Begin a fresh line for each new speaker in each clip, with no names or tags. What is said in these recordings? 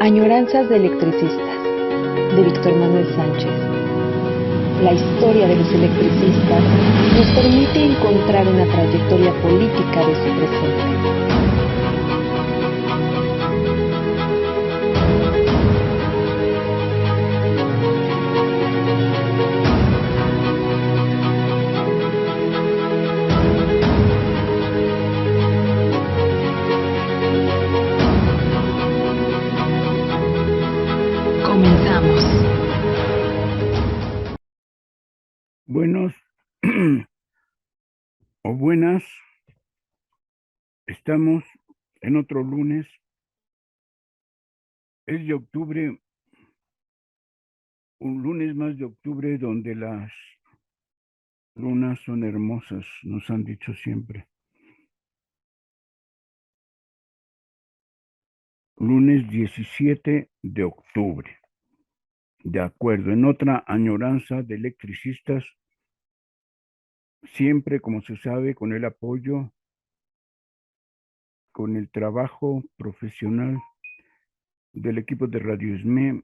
Añoranzas de electricistas, de Víctor Manuel Sánchez. La historia de los electricistas nos permite encontrar una trayectoria política de su presente. Comenzamos.
Buenos o buenas, estamos en otro lunes. Es de octubre, un lunes más de octubre donde las lunas son hermosas, nos han dicho siempre. Lunes 17 de octubre. De acuerdo, en otra añoranza de electricistas, siempre, como se sabe, con el apoyo, con el trabajo profesional del equipo de Radio SME,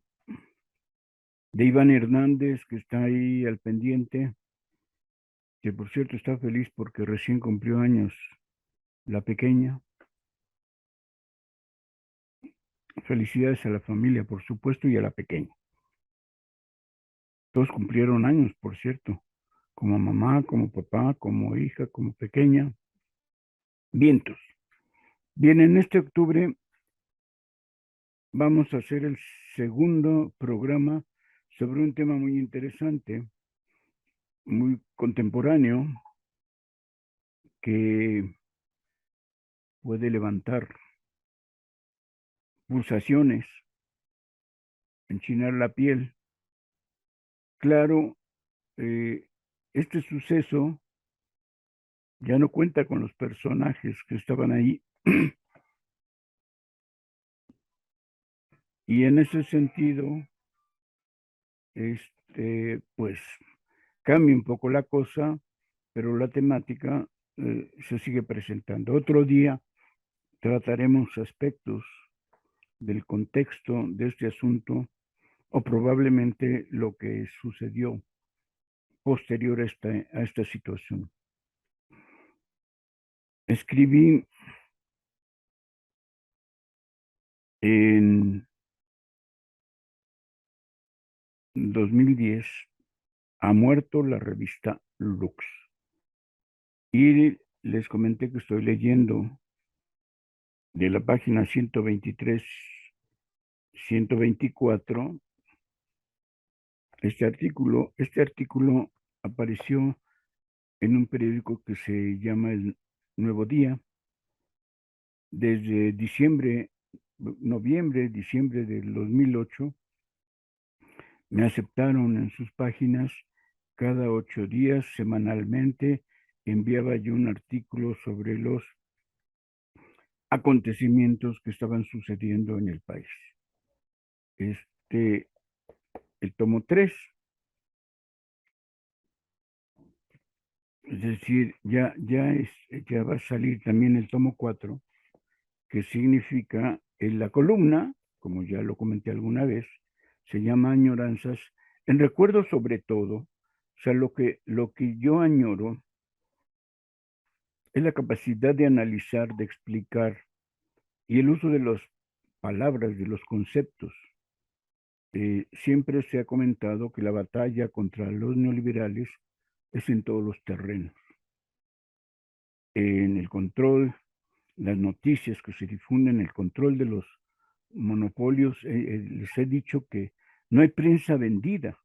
de Iván Hernández, que está ahí al pendiente, que por cierto está feliz porque recién cumplió años la pequeña. Felicidades a la familia, por supuesto, y a la pequeña. Todos cumplieron años, por cierto, como mamá, como papá, como hija, como pequeña. Vientos. Bien, en este octubre vamos a hacer el segundo programa sobre un tema muy interesante, muy contemporáneo, que puede levantar pulsaciones, enchinar la piel. Claro, este suceso ya no cuenta con los personajes que estaban ahí. Y en ese sentido, pues cambia un poco la cosa, pero la temática se sigue presentando. Otro día trataremos aspectos del contexto de este asunto o probablemente lo que sucedió posterior a esta situación. Escribí en 2010, ha muerto la revista Lux. Y les comenté que estoy leyendo de la página 123, 124, este artículo. Este artículo apareció en un periódico que se llama El Nuevo Día. Desde noviembre, diciembre del 2008, me aceptaron en sus páginas. Cada 8 días, semanalmente, enviaba yo un artículo sobre los acontecimientos que estaban sucediendo en el país. El tomo 3, es decir, ya va a salir también el tomo 4, que significa en la columna, como ya lo comenté alguna vez, se llama Añoranzas, en recuerdo sobre todo. O sea, lo que yo añoro es la capacidad de analizar, de explicar, y el uso de las palabras, de los conceptos. Siempre se ha comentado que la batalla contra los neoliberales es en todos los terrenos. En el control, las noticias que se difunden, el control de los monopolios. Les he dicho que no hay prensa vendida.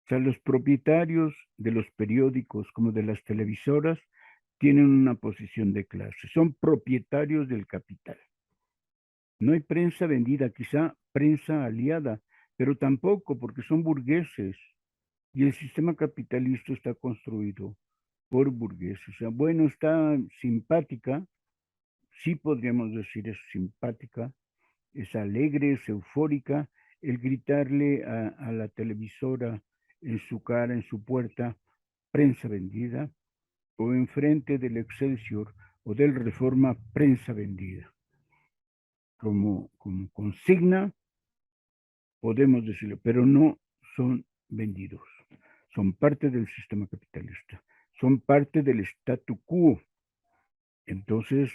O sea, los propietarios de los periódicos como de las televisoras tienen una posición de clase, son propietarios del capital. No hay prensa vendida, quizá prensa aliada, pero tampoco, porque son burgueses y el sistema capitalista está construido por burgueses. O sea, bueno, está simpática, sí podríamos decir es simpática, es alegre, es eufórica, el gritarle a la televisora en su cara, en su puerta, prensa vendida, o enfrente del Excelsior o del Reforma, prensa vendida. como consigna, podemos decirlo, pero no son vendidos. Son parte del sistema capitalista, son parte del statu quo. Entonces,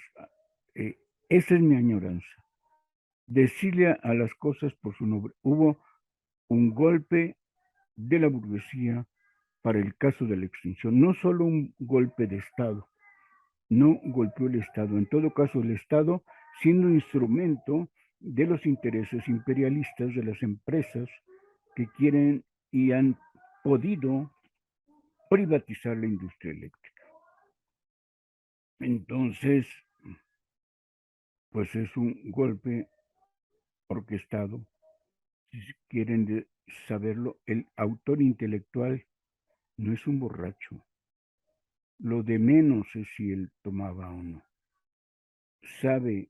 esa es mi añoranza. Decirle a las cosas por su nombre. Hubo un golpe de la burguesía para el caso de la extinción, no solo un golpe de Estado, no golpeó el Estado, en todo caso el Estado siendo instrumento de los intereses imperialistas de las empresas que quieren y han podido privatizar la industria eléctrica. Entonces, pues es un golpe orquestado. Si quieren saberlo, el autor intelectual no es un borracho. Lo de menos es si él tomaba o no. Sabe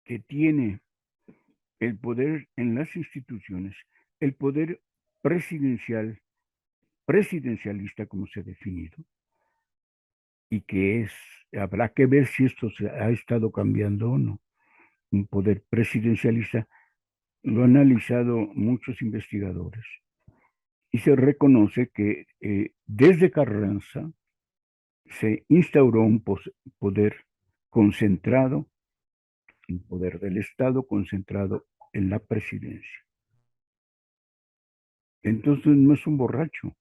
que tiene el poder en las instituciones, el poder presidencialista como se ha definido, y que habrá que ver si esto se ha estado cambiando o no. Un poder presidencialista lo han analizado muchos investigadores y se reconoce que desde Carranza se instauró un poder concentrado, un poder del Estado concentrado en la presidencia. Entonces no es un borracho.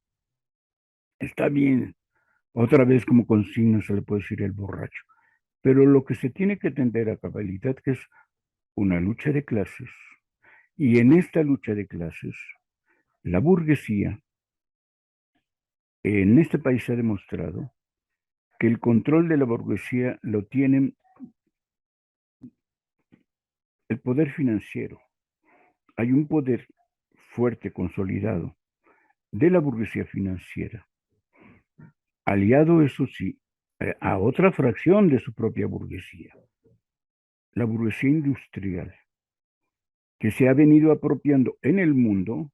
Está bien, otra vez como consigna se le puede decir el borracho, pero lo que se tiene que atender a cabalidad que es una lucha de clases, y en esta lucha de clases, la burguesía en este país se ha demostrado que el control de la burguesía lo tienen el poder financiero. Hay un poder fuerte, consolidado, de la burguesía financiera, aliado, eso sí, a otra fracción de su propia burguesía, la burguesía industrial, que se ha venido apropiando en el mundo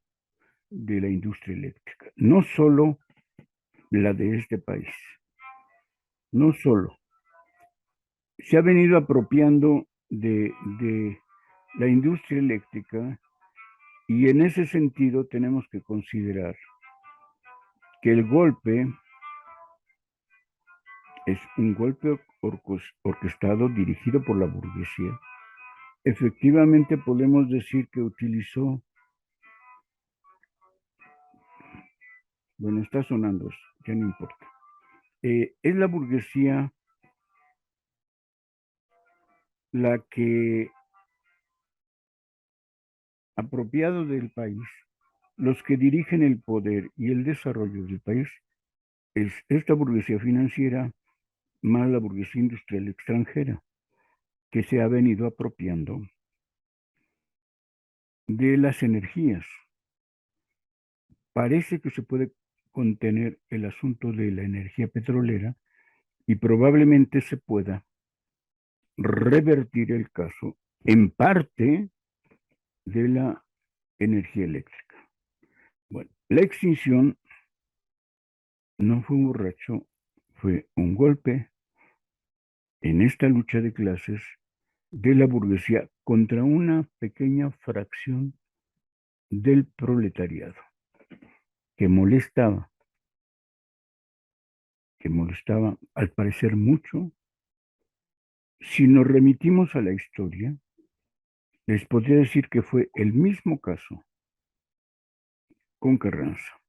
de la industria eléctrica, no solo la de este país, no solo, se ha venido apropiando de la industria eléctrica, y en ese sentido tenemos que considerar que el golpe es un golpe orquestado, dirigido por la burguesía. Efectivamente podemos decir que utilizó, bueno, está sonando eso, ya no importa. Es la burguesía la que, apropiado del país, los que dirigen el poder y el desarrollo del país, es esta burguesía financiera más la burguesía industrial extranjera, que se ha venido apropiando de las energías. Parece que se puede contener el asunto de la energía petrolera y probablemente se pueda revertir el caso en parte de la energía eléctrica. Bueno, la extinción no fue un borracho, fue un golpe en esta lucha de clases de la burguesía contra una pequeña fracción del proletariado que molestaba al parecer mucho. Si nos remitimos a la historia, les podría decir que fue el mismo caso con Carranza.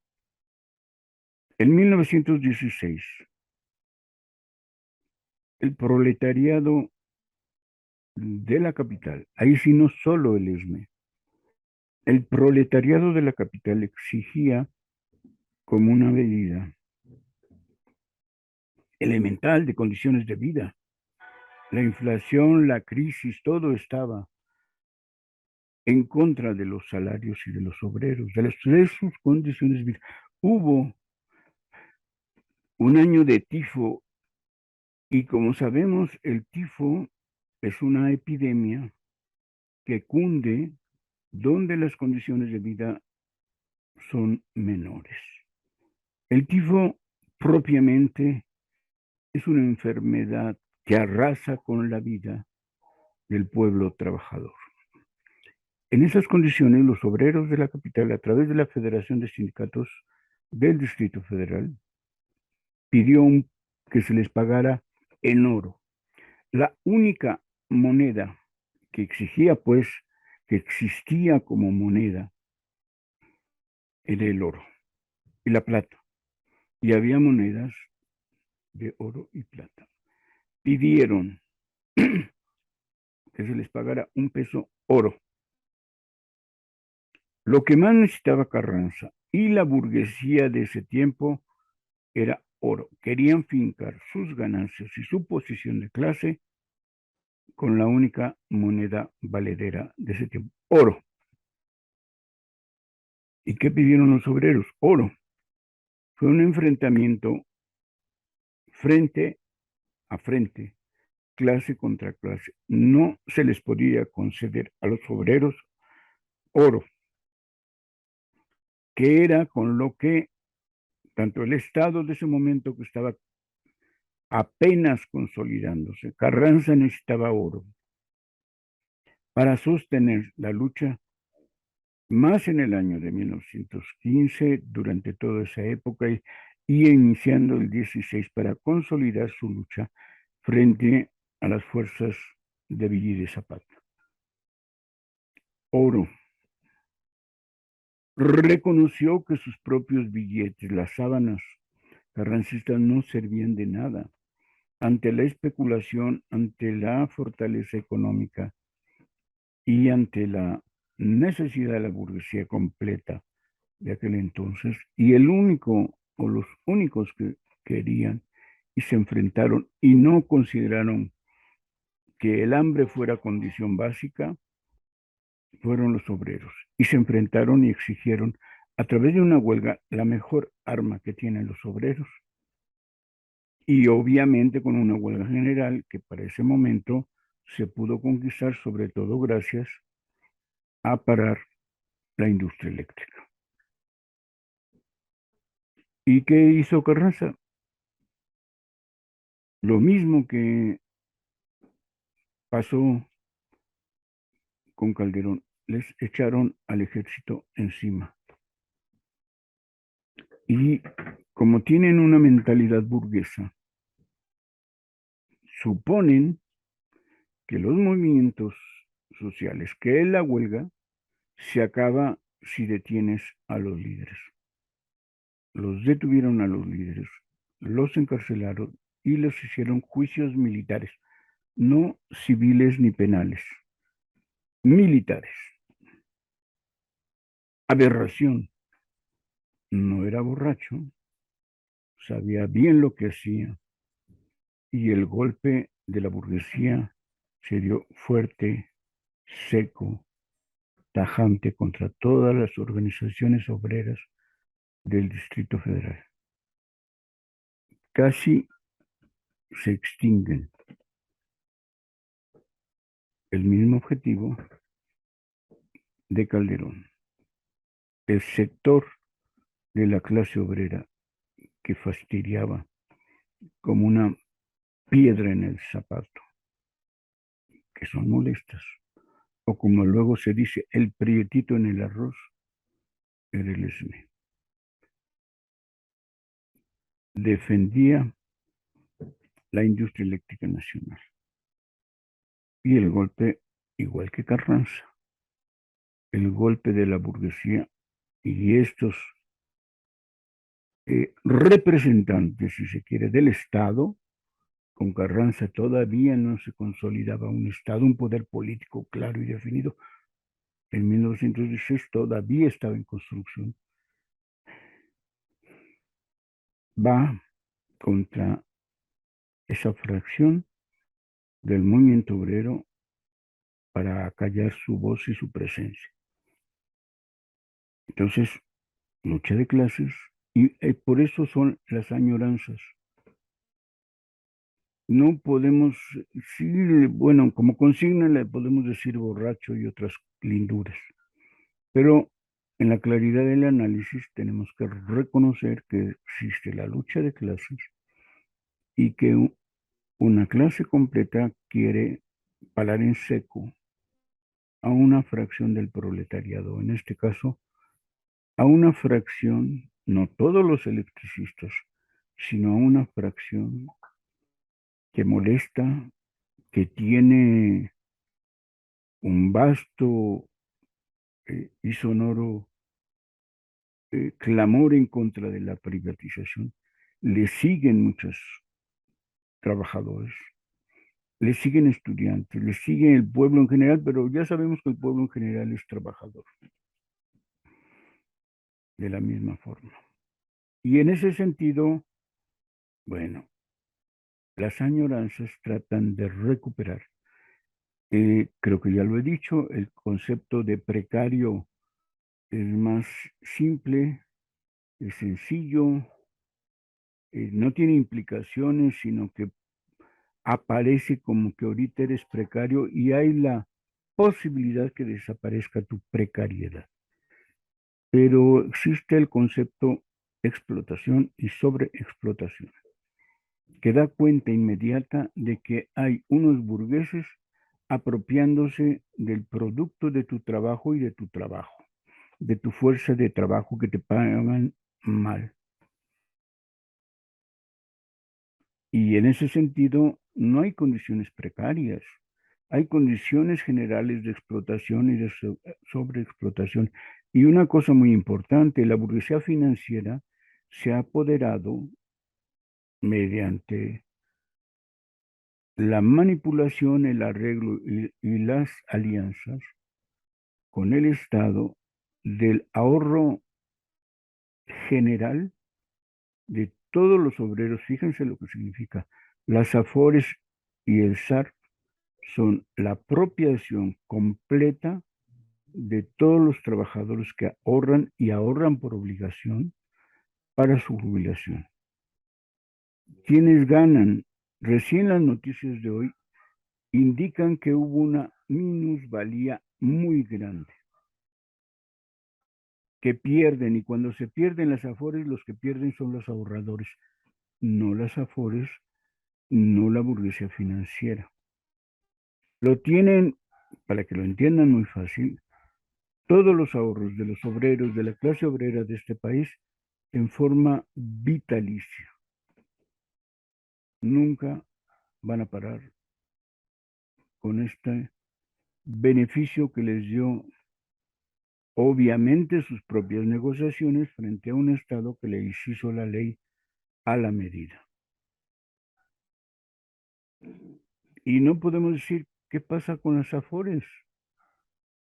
En 1916, el proletariado de la capital, ahí sí no solo el ESME, el proletariado de la capital exigía como una medida elemental de condiciones de vida. La inflación, la crisis, todo estaba en contra de los salarios y de los obreros, de sus condiciones de vida. Hubo un año de tifo y como sabemos, el tifo es una epidemia que cunde donde las condiciones de vida son menores. El tifo propiamente es una enfermedad que arrasa con la vida del pueblo trabajador. En esas condiciones, los obreros de la capital, a través de la Federación de Sindicatos del Distrito Federal, pidió que se les pagara en oro. La única moneda que exigía, pues, que existía como moneda, era el oro y la plata. Y había monedas de oro y plata. Pidieron que se les pagara un peso oro. Lo que más necesitaba Carranza y la burguesía de ese tiempo era oro. Querían fincar sus ganancias y su posición de clase con la única moneda valedera de ese tiempo, oro. ¿Y qué pidieron los obreros? Oro. Fue un enfrentamiento frente a frente, clase contra clase. No se les podía conceder a los obreros oro, que era con lo que tanto el Estado de ese momento, que estaba apenas consolidándose, Carranza necesitaba oro para sostener la lucha, más en el año de 1915, durante toda esa época, y iniciando el 16 para consolidar su lucha frente a las fuerzas de Villa y de Zapata. Oro. Reconoció que sus propios billetes, las sábanas carrancistas, no servían de nada ante la especulación, ante la fortaleza económica y ante la necesidad de la burguesía completa de aquel entonces, y el único o los únicos que querían y se enfrentaron y no consideraron que el hambre fuera condición básica, fueron los obreros, y se enfrentaron y exigieron a través de una huelga la mejor arma que tienen los obreros, y obviamente con una huelga general que para ese momento se pudo conquistar, sobre todo gracias a parar la industria eléctrica. ¿Y qué hizo Carranza? Lo mismo que pasó con Calderón, les echaron al ejército encima. Y como tienen una mentalidad burguesa, suponen que los movimientos sociales, que es la huelga, se acaba si detienes a los líderes. Los detuvieron a los líderes, los encarcelaron y les hicieron juicios militares, no civiles ni penales, militares. Aberración. No era borracho, sabía bien lo que hacía, y el golpe de la burguesía se dio fuerte, seco, tajante contra todas las organizaciones obreras del Distrito Federal. Casi se extinguen. El mismo objetivo de Calderón. El sector de la clase obrera que fastidiaba como una piedra en el zapato, que son molestas, o como luego se dice, el prietito en el arroz, era el ESME. Defendía la industria eléctrica nacional. Y el golpe, igual que Carranza, el golpe de la burguesía y estos representantes, si se quiere, del Estado. Con Carranza todavía no se consolidaba un Estado, un poder político claro y definido. En 1916 todavía estaba en construcción. Va contra esa fracción del movimiento obrero para acallar su voz y su presencia. Entonces, lucha de clases, y por eso son las añoranzas. No podemos, sí, bueno, como consigna le podemos decir borracho y otras linduras, pero en la claridad del análisis tenemos que reconocer que existe la lucha de clases y que una clase completa quiere parar en seco a una fracción del proletariado, en este caso, a una fracción, no todos los electricistas, sino a una fracción que molesta, que tiene un vasto y sonoro clamor en contra de la privatización. Le siguen muchos trabajadores, le siguen estudiantes, le sigue el pueblo en general, pero ya sabemos que el pueblo en general es trabajador, de la misma forma. Y en ese sentido, bueno, las añoranzas tratan de recuperar. Creo que ya lo he dicho, el concepto de precario es más simple, es sencillo, no tiene implicaciones, sino que aparece como que ahorita eres precario y hay la posibilidad que desaparezca tu precariedad. Pero existe el concepto explotación y sobreexplotación, que da cuenta inmediata de que hay unos burgueses apropiándose del producto de tu trabajo y de tu trabajo, de tu fuerza de trabajo que te pagan mal. Y en ese sentido, no hay condiciones precarias, hay condiciones generales de explotación y de sobreexplotación. Y una cosa muy importante, la burguesía financiera se ha apoderado mediante la manipulación, el arreglo y las alianzas con el Estado del ahorro general de todos los obreros. Fíjense lo que significa. Las AFORES y el SAR son la apropiación completa de todos los trabajadores que ahorran y ahorran por obligación para su jubilación. Quienes ganan, recién las noticias de hoy indican que hubo una minusvalía muy grande, que pierden, y cuando se pierden las AFORES, los que pierden son los ahorradores, no las AFORES, no la burguesía financiera. Lo tienen, para que lo entiendan muy fácil, todos los ahorros de los obreros, de la clase obrera de este país, en forma vitalicia. Nunca van a parar con este beneficio que les dio, obviamente, sus propias negociaciones frente a un Estado que les hizo la ley a la medida. Y no podemos decir qué pasa con las AFORES.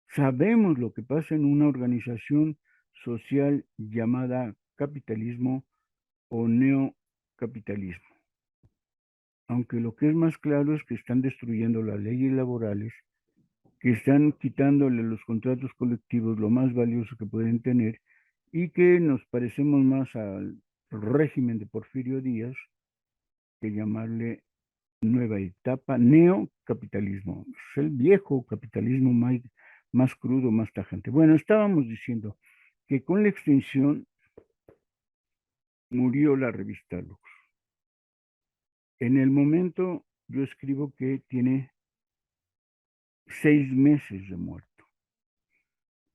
Sabemos lo que pasa en una organización social llamada capitalismo o neocapitalismo. Aunque lo que es más claro es que están destruyendo las leyes laborales, que están quitándole los contratos colectivos lo más valioso que pueden tener y que nos parecemos más al régimen de Porfirio Díaz que llamarle nueva etapa neocapitalismo. Es el viejo capitalismo más crudo, más tajante. Bueno, estábamos diciendo que con la extinción murió la revista Lux. En el momento yo escribo que tiene 6 meses de muerto.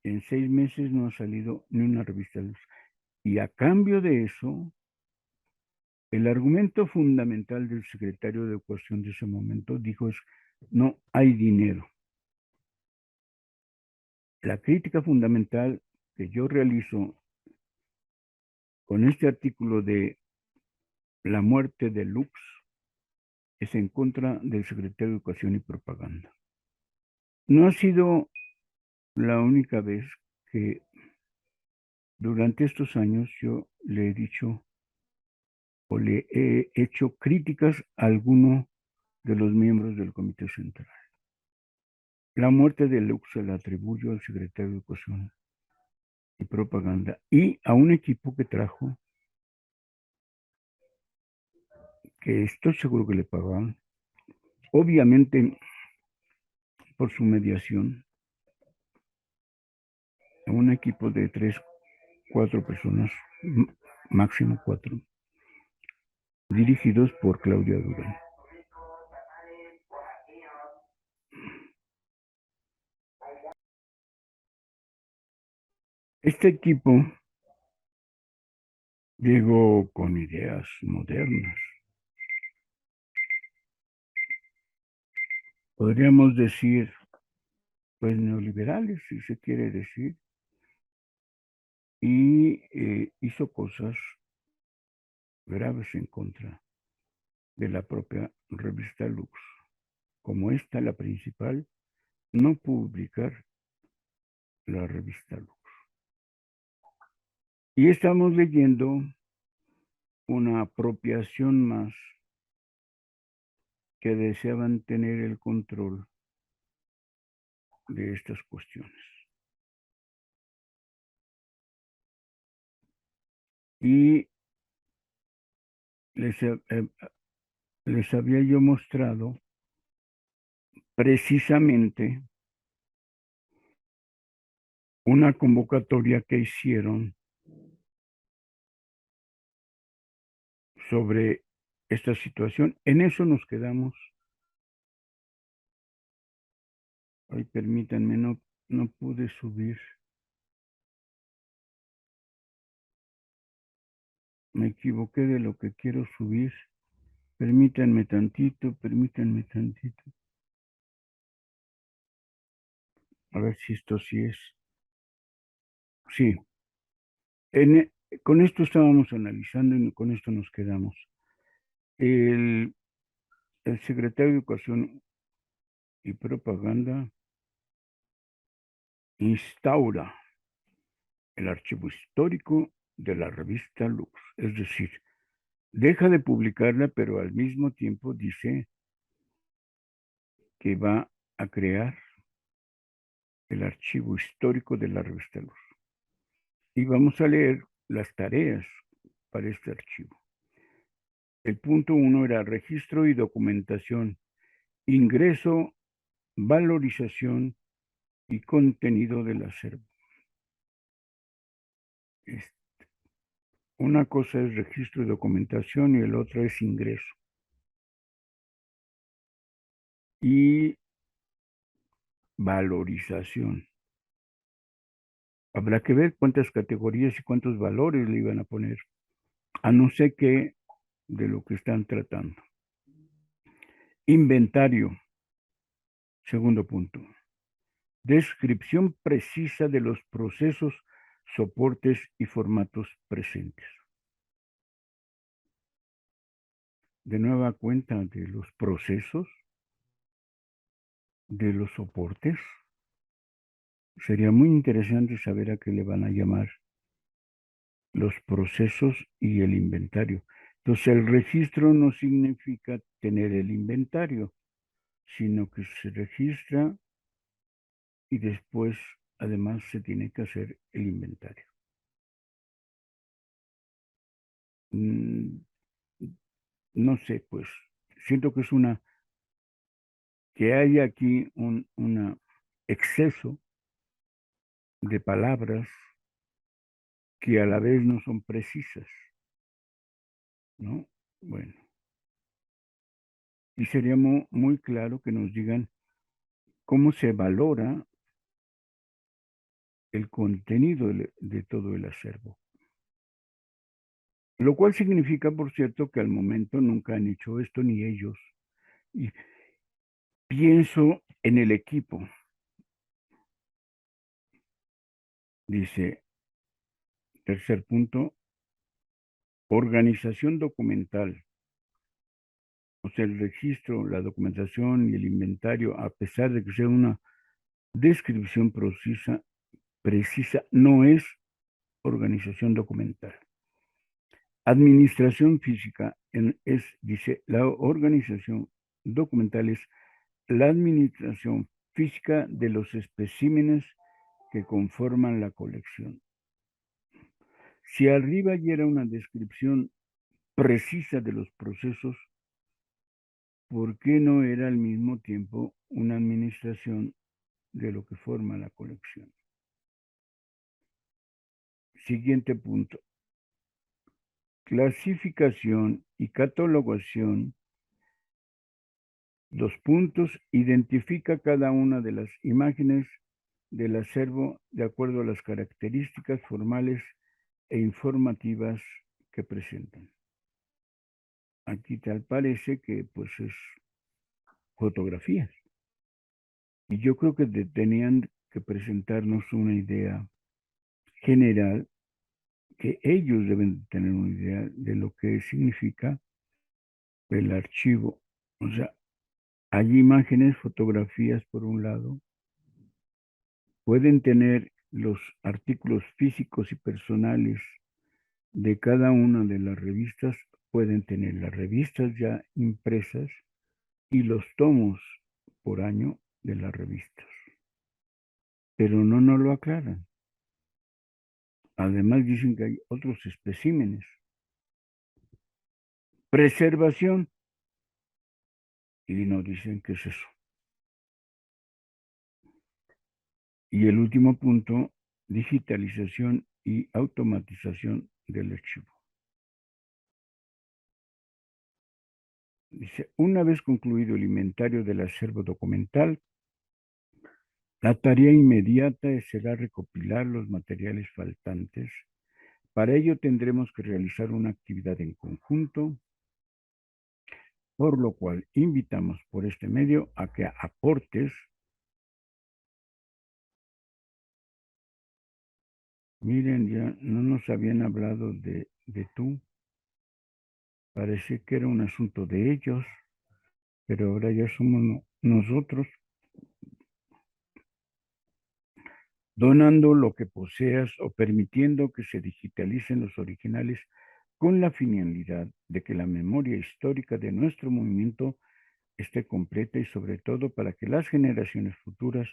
En 6 meses no ha salido ni una revista Lux. Y a cambio de eso, el argumento fundamental del secretario de Educación de ese momento dijo es, no hay dinero. La crítica fundamental que yo realizo con este artículo de la muerte de Lux es en contra del secretario de Educación y Propaganda. No ha sido la única vez que durante estos años yo le he dicho o le he hecho críticas a alguno de los miembros del Comité Central. La muerte de Lux se la atribuyo al secretario de Educación y Propaganda y a un equipo que trajo, que estoy seguro que le pagaban, obviamente por su mediación, a un equipo de 3, 4 personas, máximo 4, dirigidos por Claudia Durán. Este equipo llegó con ideas modernas. Podríamos decir, pues neoliberales, si se quiere decir, y hizo cosas graves en contra de la propia revista Lux. Como esta, la principal, no publicar la revista Lux. Y estamos leyendo una apropiación más que deseaban tener el control de estas cuestiones. Y les había yo mostrado precisamente una convocatoria que hicieron sobre esta situación. En eso nos quedamos. Ay, permítanme, no pude subir. Me equivoqué de lo que quiero subir. Permítanme tantito, permítanme tantito. A ver si esto sí es. Sí. Con esto estábamos analizando y con esto nos quedamos. El secretario de Educación y Propaganda instaura el archivo histórico de la revista Lux. Es decir, deja de publicarla, pero al mismo tiempo dice que va a crear el archivo histórico de la revista Luz. Y vamos a leer las tareas para este archivo. El punto 1 era registro y documentación, ingreso, valorización y contenido del acervo. Una cosa es registro y documentación y el otro es ingreso. Y valorización. Habrá que ver cuántas categorías y cuántos valores le iban a poner, a no ser que de lo que están tratando. Inventario. Segundo punto. Descripción precisa de los procesos, soportes y formatos presentes. De nueva cuenta de los procesos, de los soportes. Sería muy interesante saber a qué le van a llamar los procesos y el inventario. Entonces, el registro no significa tener el inventario, sino que se registra y después, además, se tiene que hacer el inventario. No sé, pues, siento que es que hay aquí un exceso de palabras que a la vez no son precisas, ¿no? Bueno, y sería muy claro que nos digan cómo se valora el contenido de todo el acervo. Lo cual significa, por cierto, que al momento nunca han hecho esto ni ellos. Y pienso en el equipo. Dice, tercer punto, organización documental. O sea, el registro, la documentación y el inventario, a pesar de que sea una descripción precisa, no es organización documental. Administración física dice, la organización documental es la administración física de los especímenes que conforman la colección. Si arriba ya era una descripción precisa de los procesos, ¿por qué no era al mismo tiempo una administración de lo que forma la colección? Siguiente punto. Clasificación y catalogación. Dos puntos. Identifica cada una de las imágenes del acervo de acuerdo a las características formales e informativas que presentan. Aquí tal parece que pues es fotografías. Y yo creo que tenían que presentarnos una idea general, que ellos deben tener una idea de lo que significa el archivo. O sea, hay imágenes, fotografías por un lado, pueden tener los artículos físicos y personales de cada una de las revistas, pueden tener las revistas ya impresas y los tomos por año de las revistas. Pero no nos lo aclaran. Además dicen que hay otros especímenes. Preservación. Y nos dicen qué es eso. Y el último punto, digitalización y automatización del archivo. Dice, una vez concluido el inventario del acervo documental, la tarea inmediata será recopilar los materiales faltantes. Para ello tendremos que realizar una actividad en conjunto, por lo cual invitamos por este medio a que aportes. Miren, ya no nos habían hablado de tú. Parece que era un asunto de ellos, pero ahora ya somos nosotros. Donando lo que poseas o permitiendo que se digitalicen los originales con la finalidad de que la memoria histórica de nuestro movimiento esté completa y sobre todo para que las generaciones futuras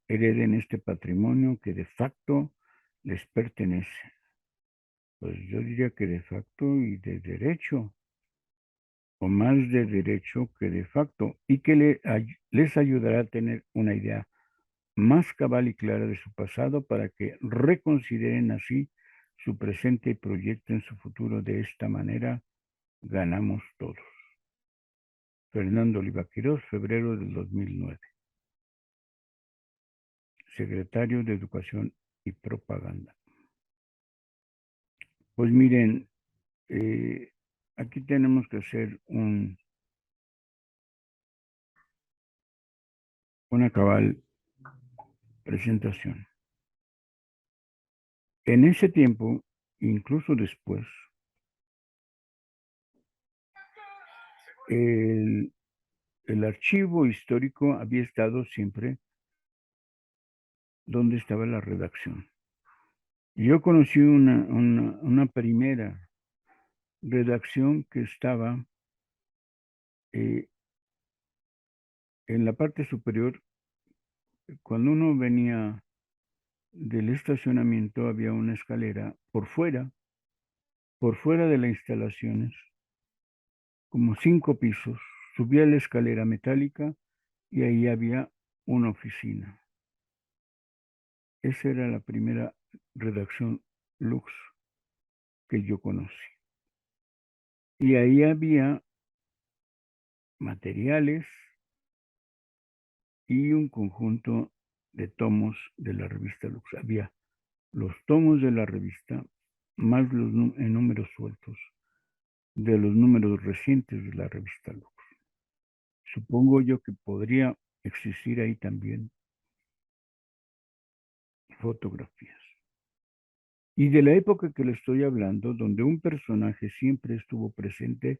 hereden este patrimonio que de facto les pertenece. Pues yo diría que de facto y de derecho, o más de derecho que de facto, y que les ayudará a tener una idea más cabal y clara de su pasado para que reconsideren así su presente y proyecten su futuro. De esta manera ganamos todos. Fernando Oliva Quirós, febrero del 2009. Secretario de Educación y Propaganda. Pues miren, aquí tenemos que hacer una cabal presentación. En ese tiempo, incluso después, el archivo histórico había estado siempre donde estaba la redacción. Yo conocí una primera redacción que estaba en la parte superior. Cuando uno venía del estacionamiento había una escalera por fuera de las instalaciones, como 5 pisos. Subía la escalera metálica y ahí había una oficina. Esa era la primera redacción Lux que yo conocí. Y ahí había materiales y un conjunto de tomos de la revista Lux. Había los tomos de la revista más los números sueltos de los números recientes de la revista Lux. Supongo yo que podría existir ahí también fotografías. Y de la época que le estoy hablando, donde un personaje siempre estuvo presente,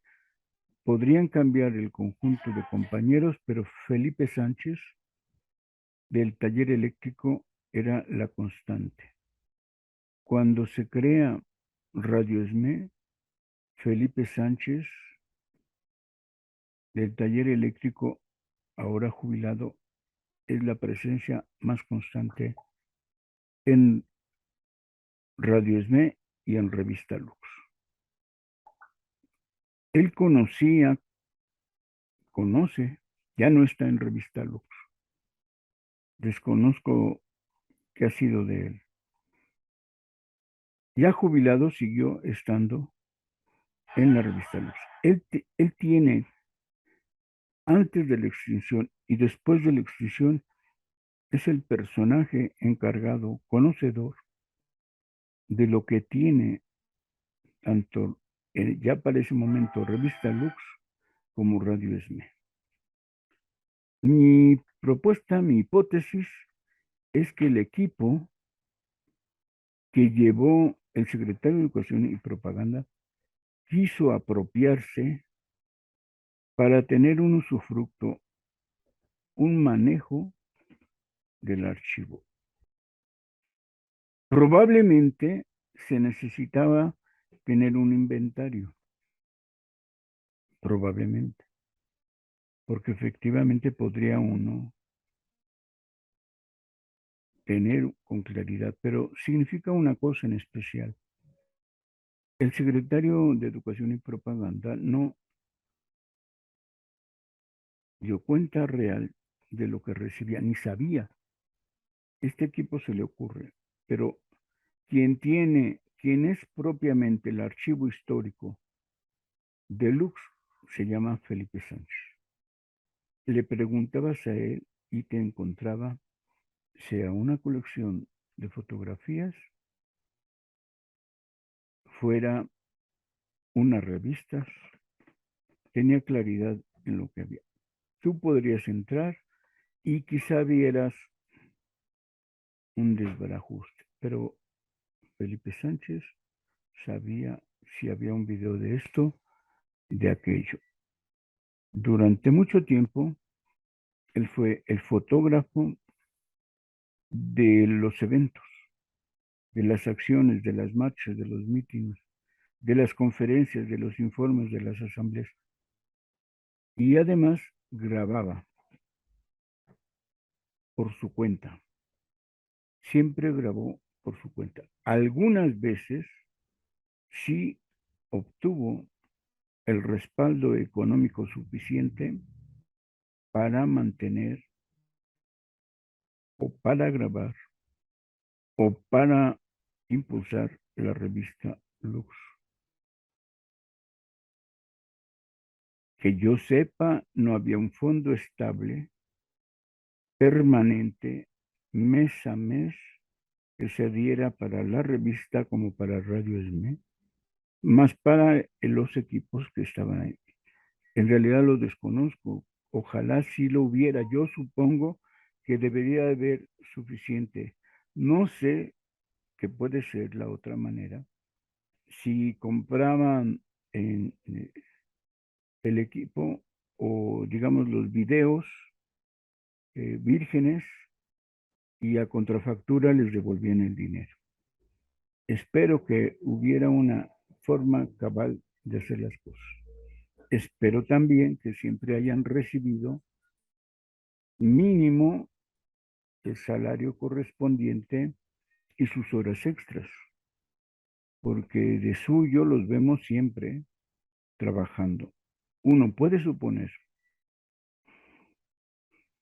podrían cambiar el conjunto de compañeros, pero Felipe Sánchez del taller eléctrico era la constante. Cuando se crea Radio ESME, Felipe Sánchez del taller eléctrico, ahora jubilado, es la presencia más constante en Radio ESME y en Revista Lux. Él conoce, ya no está en Revista Lux. Desconozco qué ha sido de él. Ya jubilado, siguió estando en la Revista Lux. Él tiene, antes de la extinción y después de la extinción, es el personaje encargado, conocedor de lo que tiene tanto ya para ese momento Revista Lux como Radio ESME. Mi propuesta, mi hipótesis es que el equipo que llevó el secretario de Educación y Propaganda quiso apropiarse para tener un usufructo, un manejo del archivo. Probablemente se necesitaba tener un inventario, probablemente, porque efectivamente podría uno tener con claridad, pero significa una cosa en especial. El secretario de Educación y Propaganda no dio cuenta real de lo que recibía, ni sabía. Este equipo se le ocurre, pero quien es propiamente el archivo histórico de Lux, se llama Felipe Sánchez. Le preguntabas a él y te encontraba sea una colección de fotografías, fuera unas revistas, tenía claridad en lo que había. Tú podrías entrar y quizá vieras un desbarajuste, pero Felipe Sánchez sabía si había un video de esto, de aquello. Durante mucho tiempo, él fue el fotógrafo de los eventos, de las acciones, de las marchas, de los mítines, de las conferencias, de los informes, de las asambleas. Y además grababa por su cuenta. Siempre grabó por su cuenta. Algunas veces sí obtuvo el respaldo económico suficiente para mantener o para grabar o para impulsar la revista Lux. Que yo sepa, no había un fondo estable, permanente, mes a mes, que se diera para la revista como para Radio ESME, más para los equipos que estaban ahí. En realidad lo desconozco. Ojalá sí lo hubiera. Yo supongo que debería haber suficiente. No sé qué puede ser la otra manera. Si compraban en el equipo o digamos los videos vírgenes y a contrafactura les devolvían el dinero. Espero que hubiera una forma cabal de hacer las cosas. Espero también que siempre hayan recibido mínimo el salario correspondiente y sus horas extras, porque de suyo los vemos siempre trabajando. Uno puede suponer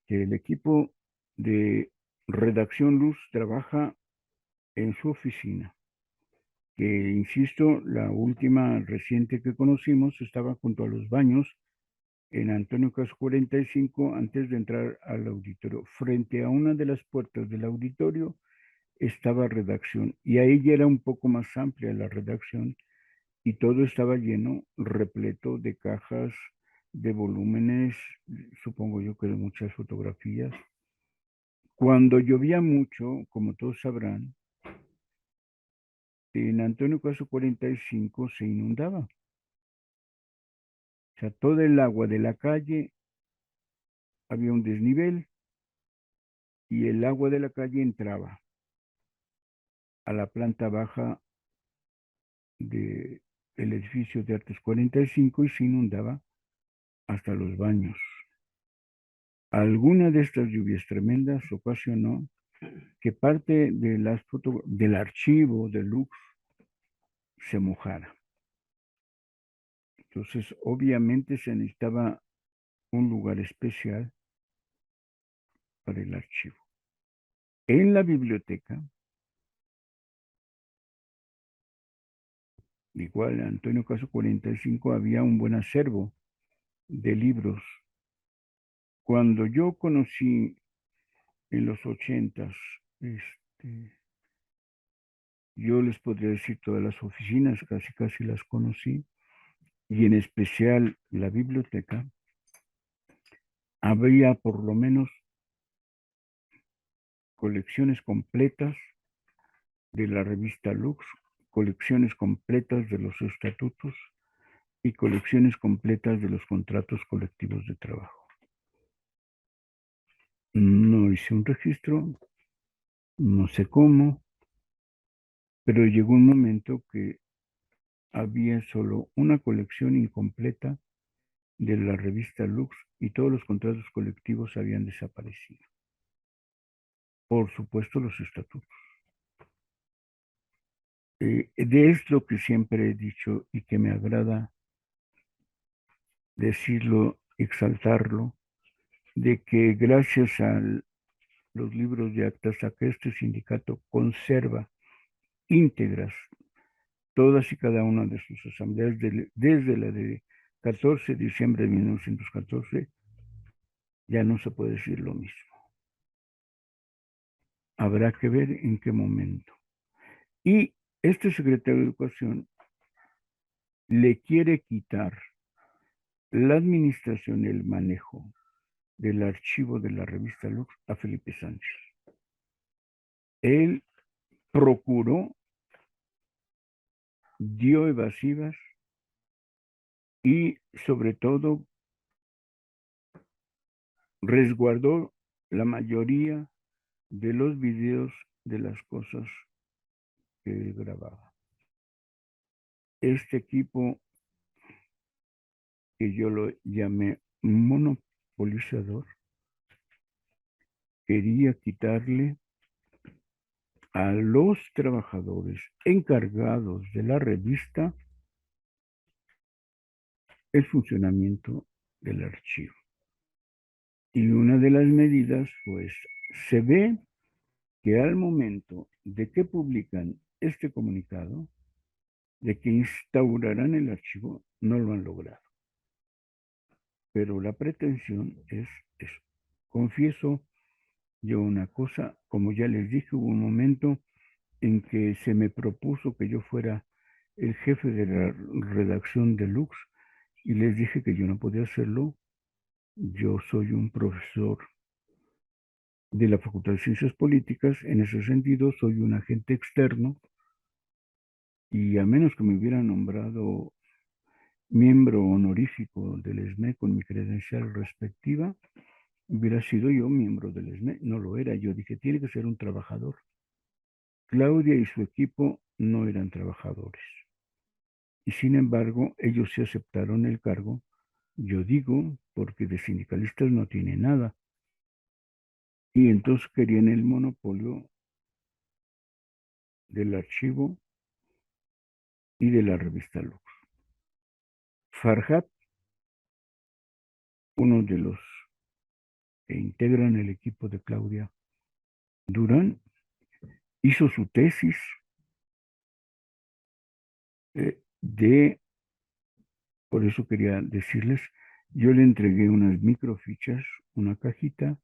que el equipo de redacción Luz trabaja en su oficina, que insisto, la última reciente que conocimos estaba junto a los baños en Antonio Caso 45 antes de entrar al auditorio. Frente a una de las puertas del auditorio estaba redacción y ahí ya era un poco más amplia la redacción y todo estaba lleno, repleto de cajas, de volúmenes, supongo yo que de muchas fotografías. Cuando llovía mucho, como todos sabrán, en Antonio Caso 45 se inundaba. O sea, todo el agua de la calle, había un desnivel y el agua de la calle entraba a la planta baja del edificio de Artes 45 y se inundaba hasta los baños. Alguna de estas lluvias tremendas ocasionó que parte de del archivo de Lux se mojara. Entonces, obviamente se necesitaba un lugar especial para el archivo. En la biblioteca, igual Antonio Caso 45, había un buen acervo de libros. Cuando yo conocí en los 80s, yo les podría decir todas las oficinas, casi las conocí, y en especial la biblioteca. Había por lo menos colecciones completas de la revista Lux, colecciones completas de los estatutos y colecciones completas de los contratos colectivos de trabajo. No hice un registro, no sé cómo, pero llegó un momento que había solo una colección incompleta de la revista Lux y todos los contratos colectivos habían desaparecido. Por supuesto, los estatutos. De esto que siempre he dicho y que me agrada decirlo, exaltarlo, de que gracias a los libros de actas, a que este sindicato conserva íntegras todas y cada una de sus asambleas, desde la de 14 de diciembre de 1914, ya no se puede decir lo mismo. Habrá que ver en qué momento. Y este secretario de Educación le quiere quitar la administración y el manejo del archivo de la revista Lux a Felipe Sánchez. Él procuró, dio evasivas y sobre todo resguardó la mayoría de los videos de las cosas que él grababa. Este equipo, que yo lo llamé monopolizador, quería quitarle a los trabajadores encargados de la revista el funcionamiento del archivo. Y una de las medidas, pues, se ve que al momento de que publican este comunicado, de que instaurarán el archivo, no lo han logrado. Pero la pretensión es eso. Confieso yo una cosa, como ya les dije, hubo un momento en que se me propuso que yo fuera el jefe de la redacción de Lux y les dije que yo no podía hacerlo. Yo soy un profesor de la Facultad de Ciencias Políticas, en ese sentido soy un agente externo y a menos que me hubieran nombrado miembro honorífico del ESME con mi credencial respectiva, hubiera sido yo miembro del ESME. No lo era. Yo dije, tiene que ser un trabajador. Claudia y su equipo no eran trabajadores. Y sin embargo, ellos sí aceptaron el cargo. Yo digo, porque de sindicalistas no tiene nada. Y entonces querían el monopolio del archivo y de la revista Lux. Farhat, uno de los que integran el equipo de Claudia Durán, hizo su tesis por eso quería decirles, yo le entregué unas microfichas, una cajita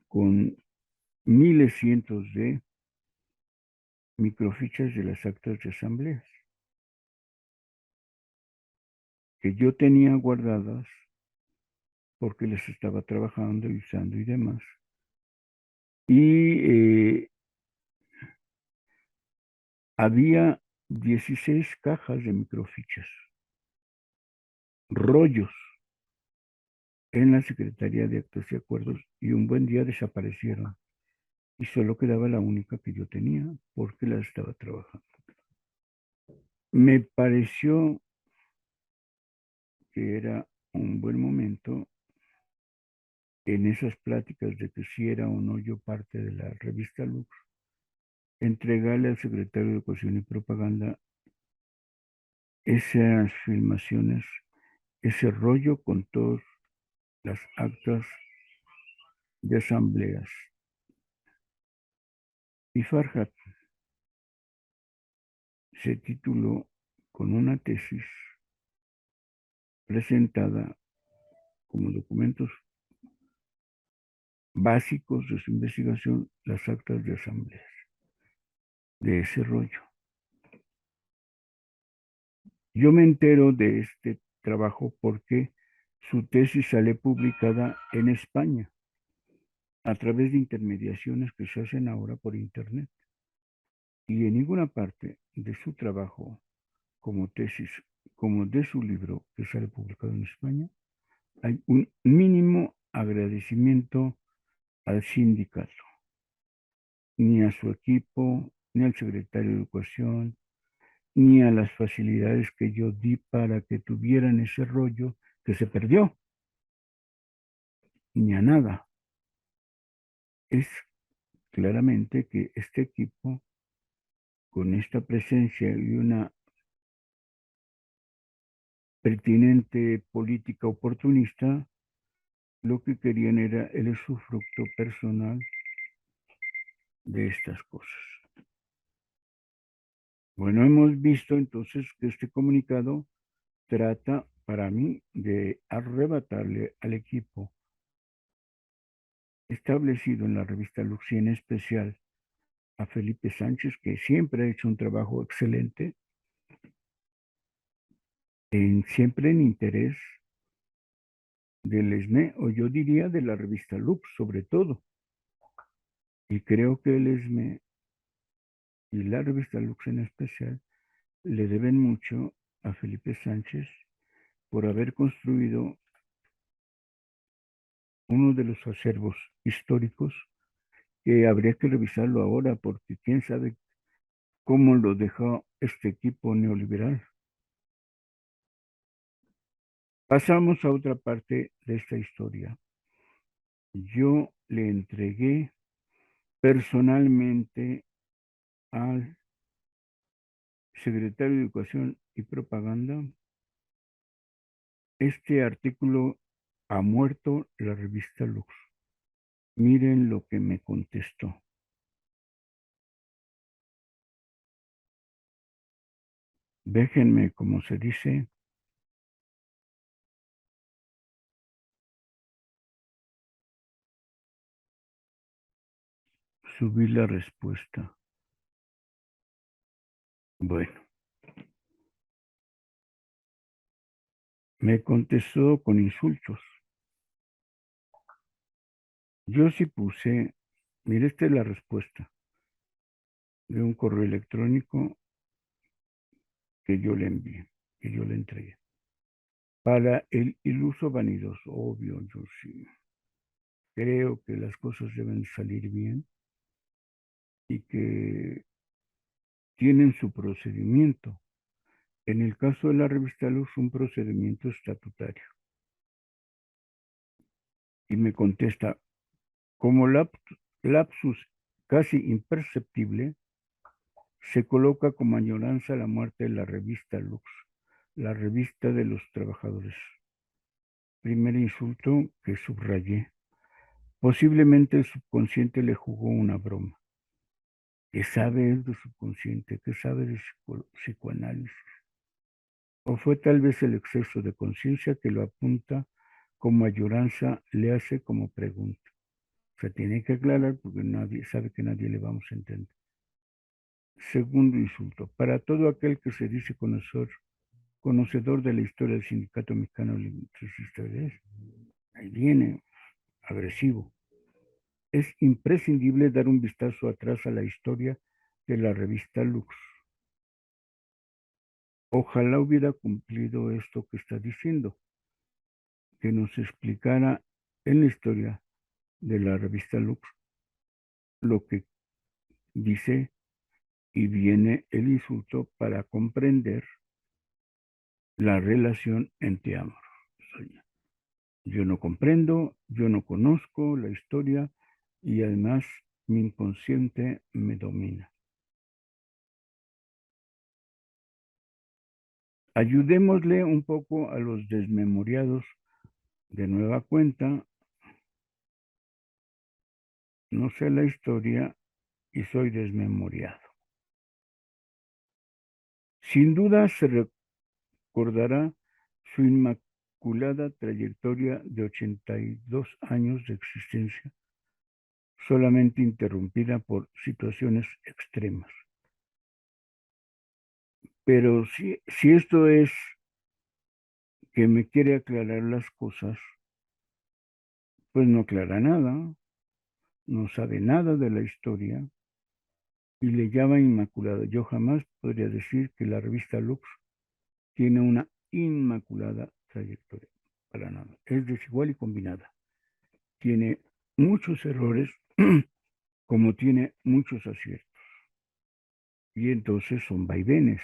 con miles, cientos de microfichas de las actas de asambleas que yo tenía guardadas porque les estaba trabajando y usando y demás. Y había 16 cajas de microfichas, rollos, en la Secretaría de Actos y Acuerdos, y un buen día desaparecieron. Y solo quedaba la única que yo tenía porque la estaba trabajando. Me pareció que era un buen momento en esas pláticas de que si era o no yo parte de la revista Lux, entregarle al secretario de Educación y Propaganda esas filmaciones, ese rollo con todas las actas de asambleas. Y Farhat se tituló con una tesis presentada como documentos básicos de su investigación, las actas de asambleas, de ese rollo. Yo me entero de este trabajo porque su tesis sale publicada en España a través de intermediaciones que se hacen ahora por Internet. Y en ninguna parte de su trabajo como tesis, como de su libro que sale publicado en España, hay un mínimo agradecimiento al sindicato, ni a su equipo, ni al secretario de Educación, ni a las facilidades que yo di para que tuvieran ese rollo que se perdió, ni a nada. Es claramente que este equipo, con esta presencia y una pertinente política oportunista, lo que querían era el usufructo personal de estas cosas. Bueno, hemos visto entonces que este comunicado trata para mí de arrebatarle al equipo establecido en la revista Lux y en especial a Felipe Sánchez, que siempre ha hecho un trabajo excelente, siempre en interés del ESME, o yo diría de la revista Lux sobre todo. Y creo que el ESME y la revista Lux en especial le deben mucho a Felipe Sánchez por haber construido uno de los acervos históricos que habría que revisarlo ahora porque quién sabe cómo lo dejó este equipo neoliberal. Pasamos a otra parte de esta historia. Yo le entregué personalmente al secretario de Educación y Propaganda este artículo: "Ha muerto la revista Lux". Miren lo que me contestó. Déjenme, como se dice, subir la respuesta. Bueno, me contestó con insultos. Yo sí puse, mire, esta es la respuesta de un correo electrónico que yo le envié, que yo le entregué. Para el iluso vanidoso, obvio, yo sí creo que las cosas deben salir bien y que tienen su procedimiento. En el caso de la revista Luz, un procedimiento estatutario. Y me contesta, como lapsus casi imperceptible, se coloca como añoranza la muerte de la revista Lux, la revista de los trabajadores. Primer insulto que subrayé. Posiblemente el subconsciente le jugó una broma. ¿Qué sabe él de subconsciente? ¿Qué sabe de psicoanálisis? O fue tal vez el exceso de conciencia que lo apunta como añoranza, le hace como pregunta. Se tiene que aclarar porque nadie sabe que nadie le vamos a entender. Segundo insulto, para todo aquel que se dice conocedor de la historia del Sindicato Mexicano de Electricistas, ahí viene, agresivo. Es imprescindible dar un vistazo atrás a la historia de la revista Lux. Ojalá hubiera cumplido esto que está diciendo, que nos explicara en la historia de la revista Lux lo que dice, y viene el insulto para comprender la relación entre ambos. Yo no comprendo, yo no conozco la historia y además mi inconsciente me domina. Ayudémosle un poco a los desmemoriados de nueva cuenta. No sé la historia y soy desmemoriado. Sin duda se recordará su inmaculada trayectoria de 82 años de existencia solamente interrumpida por situaciones extremas. Pero si esto es que me quiere aclarar las cosas, pues no aclara nada, no sabe nada de la historia y le llama inmaculada. Yo jamás podría decir que la revista Lux tiene una inmaculada trayectoria, para nada. Es desigual y combinada. Tiene muchos errores, como tiene muchos aciertos. Y entonces son vaivenes.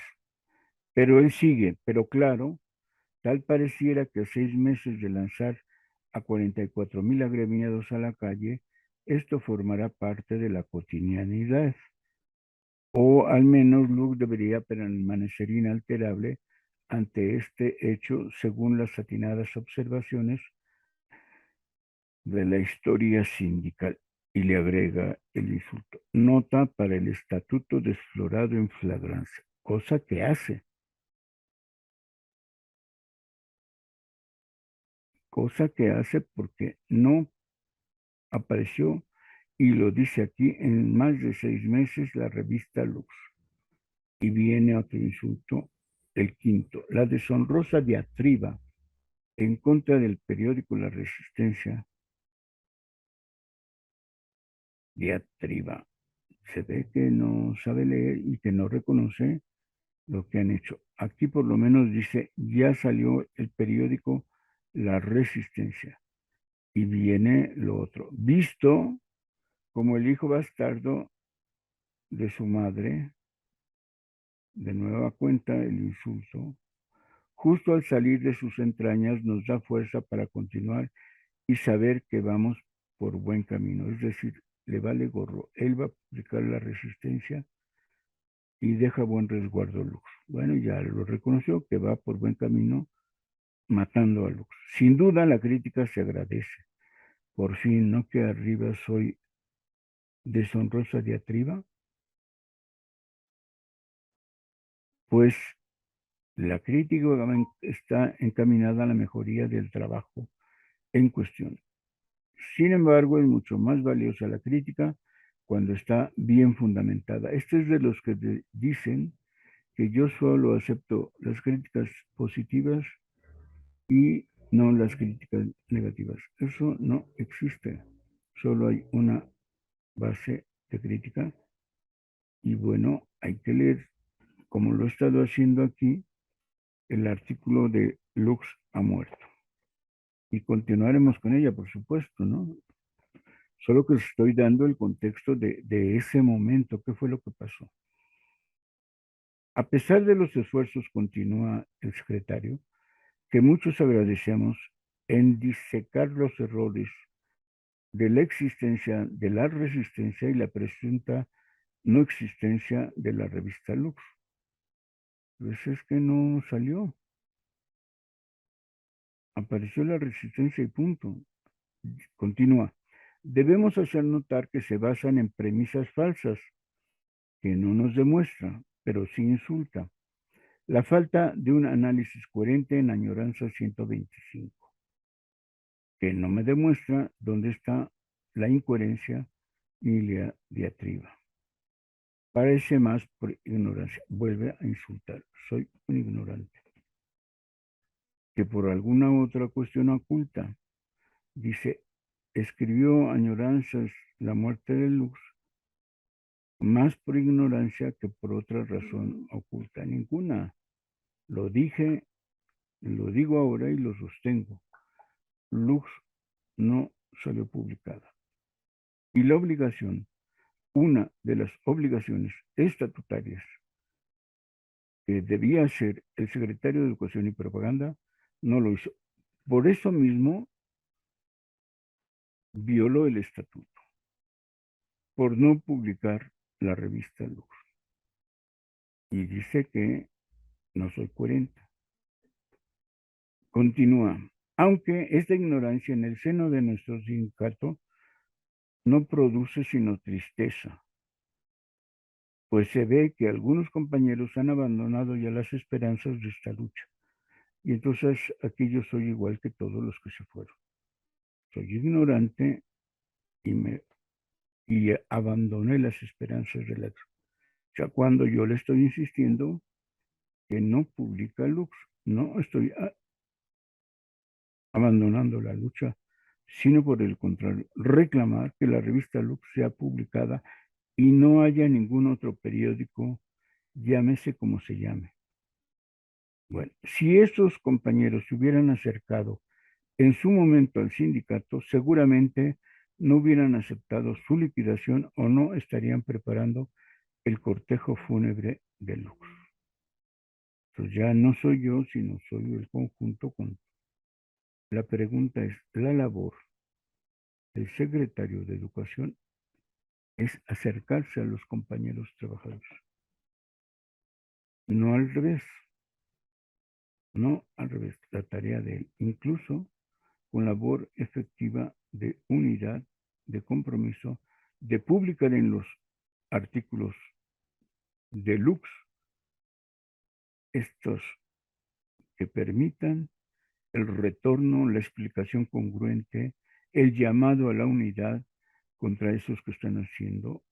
Pero él sigue, pero claro, tal pareciera que a 6 meses de lanzar a 44,000 agremiados a la calle, esto formará parte de la cotidianidad. O al menos Lux debería permanecer inalterable ante este hecho, según las atinadas observaciones de la historia sindical. Y le agrega el insulto. Nota para el estatuto desflorado en flagrancia, cosa que hace porque no apareció, y lo dice aquí, en más de 6 meses la revista Lux. Y viene otro insulto, el quinto, la deshonrosa diatriba en contra del periódico La Resistencia. Diatriba. Se ve que no sabe leer y que no reconoce lo que han hecho. Aquí por lo menos dice, ya salió el periódico La Resistencia. Y viene lo otro. Visto como el hijo bastardo de su madre, de nueva cuenta el insulto, justo al salir de sus entrañas nos da fuerza para continuar y saber que vamos por buen camino. Es decir, le vale gorro. Él va a publicar La Resistencia y deja buen resguardo Lux. Bueno, ya lo reconoció que va por buen camino matando a Lux. Sin duda la crítica se agradece. Por fin, ¿no que arriba soy deshonrosa diatriba? Pues la crítica está encaminada a la mejoría del trabajo en cuestión. Sin embargo, es mucho más valiosa la crítica cuando está bien fundamentada. Este es de los que dicen que yo solo acepto las críticas positivas y no las críticas negativas. Eso no existe. Solo hay una base de crítica y bueno, hay que leer, como lo he estado haciendo aquí, el artículo de Lux ha muerto. Y continuaremos con ella, por supuesto, ¿no? Solo que estoy dando el contexto de ese momento, qué fue lo que pasó. A pesar de los esfuerzos, continúa el secretario, que muchos agradecemos en disecar los errores de la existencia de la resistencia y la presunta no existencia de la revista Lux. Pues es que no salió. Apareció la resistencia y punto. Continúa. Debemos hacer notar que se basan en premisas falsas, que no nos demuestra, pero sí insulta. La falta de un análisis coherente en Añoranza 125, que no me demuestra dónde está la incoherencia ni la diatriba. Parece más por ignorancia. Vuelve a insultar. Soy un ignorante. Que por alguna otra cuestión oculta, dice, escribió Añoranzas la muerte de Lux, más por ignorancia que por otra razón oculta. Ninguna. Lo dije, lo digo ahora y lo sostengo. Lux no salió publicada. Y la obligación, una de las obligaciones estatutarias que debía hacer el secretario de Educación y Propaganda, no lo hizo. Por eso mismo violó el estatuto, por no publicar la revista Lux. Y dice que no soy coherente. Continúa. Aunque esta ignorancia en el seno de nuestro sindicato no produce sino tristeza, pues se ve que algunos compañeros han abandonado ya las esperanzas de esta lucha. Y entonces aquí yo soy igual que todos los que se fueron. Soy ignorante y me y abandoné las esperanzas de la... O sea, cuando yo le estoy insistiendo que no publica Lux, no estoy abandonando la lucha, sino por el contrario, reclamar que la revista Lux sea publicada y no haya ningún otro periódico, llámese como se llame. Bueno, si estos compañeros se hubieran acercado en su momento al sindicato, seguramente no hubieran aceptado su liquidación o no estarían preparando el cortejo fúnebre de Lux. Entonces ya no soy yo, sino soy el conjunto con... La pregunta es, la labor del secretario de Educación es acercarse a los compañeros trabajadores. No al revés, no al revés, la tarea de él, incluso con labor efectiva de unidad, de compromiso, de publicar en los artículos de Lux estos que permitan el retorno, la explicación congruente, el llamado a la unidad contra esos que están haciendo,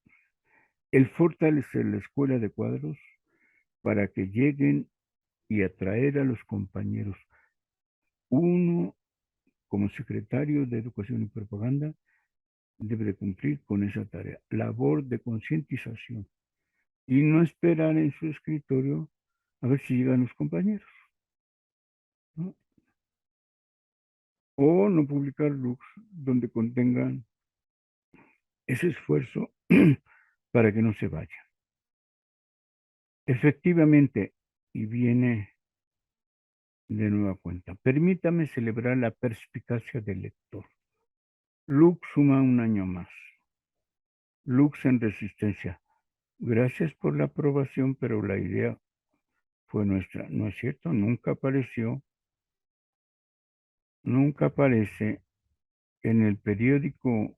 el fortalecer la escuela de cuadros para que lleguen y atraer a los compañeros. Uno, como secretario de Educación y Propaganda, debe de cumplir con esa tarea, labor de concientización, y no esperar en su escritorio a ver si llegan los compañeros, ¿no? O no publicar Lux donde contengan ese esfuerzo para que no se vaya. Efectivamente, y viene de nueva cuenta, permítame celebrar la perspicacia del lector. Lux suma un año más. Lux en resistencia. Gracias por la aprobación, pero la idea fue nuestra. No es cierto, nunca aparece en el periódico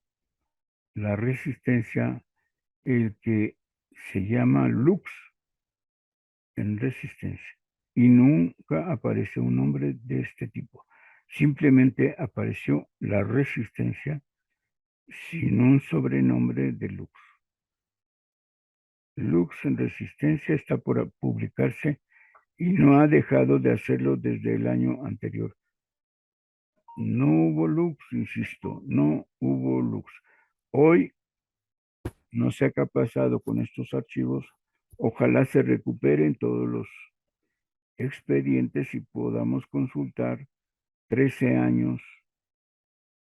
La Resistencia el que se llama Lux en Resistencia. Y nunca apareció un nombre de este tipo. Simplemente apareció La Resistencia sin un sobrenombre de Lux. Lux en Resistencia está por publicarse y no ha dejado de hacerlo desde el año anterior. No hubo Lux, insisto, no hubo Lux. Hoy no sé qué ha pasado con estos archivos. Ojalá se recuperen todos los expedientes y podamos consultar 13 años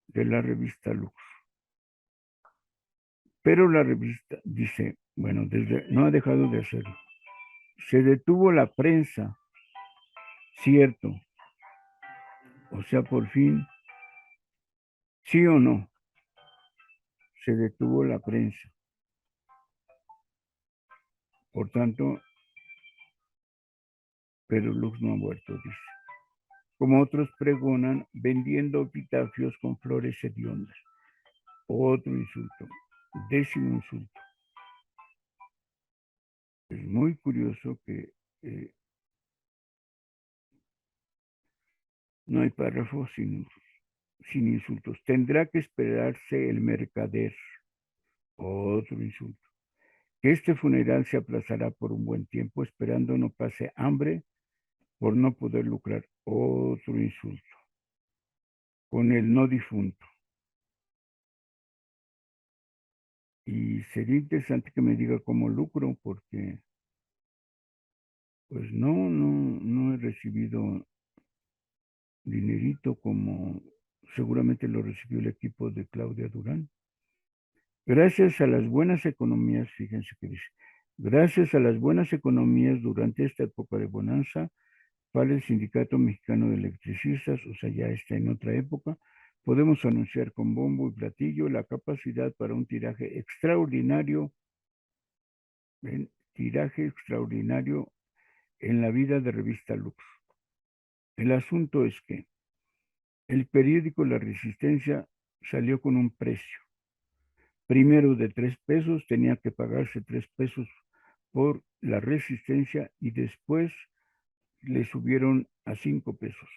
de la revista Lux. Pero la revista dice, bueno, no ha dejado de hacerlo. Se detuvo la prensa, cierto. O sea, por fin, sí o no, se detuvo la prensa. Por tanto, pero Lux no ha muerto, dice. Como otros pregonan, vendiendo epitafios con flores hediondas. Otro insulto, 10º insulto. Es muy curioso que no hay párrafo sin insultos. Tendrá que esperarse el mercader. Otro insulto. Que este funeral se aplazará por un buen tiempo, esperando no pase hambre por no poder lucrar. Otro insulto. Con el no difunto. Y sería interesante que me diga cómo lucro, porque pues no he recibido dinerito como seguramente lo recibió el equipo de Claudia Durán. Gracias a las buenas economías, fíjense que dice, gracias a las buenas economías durante esta época de bonanza, para el Sindicato Mexicano de Electricistas, o sea, ya está en otra época, podemos anunciar con bombo y platillo la capacidad para un tiraje extraordinario en la vida de Revista Lux. El asunto es que el periódico La Resistencia salió con un precio. Primero de 3 pesos, tenía que pagarse 3 pesos por La Resistencia y después le subieron a 5 pesos.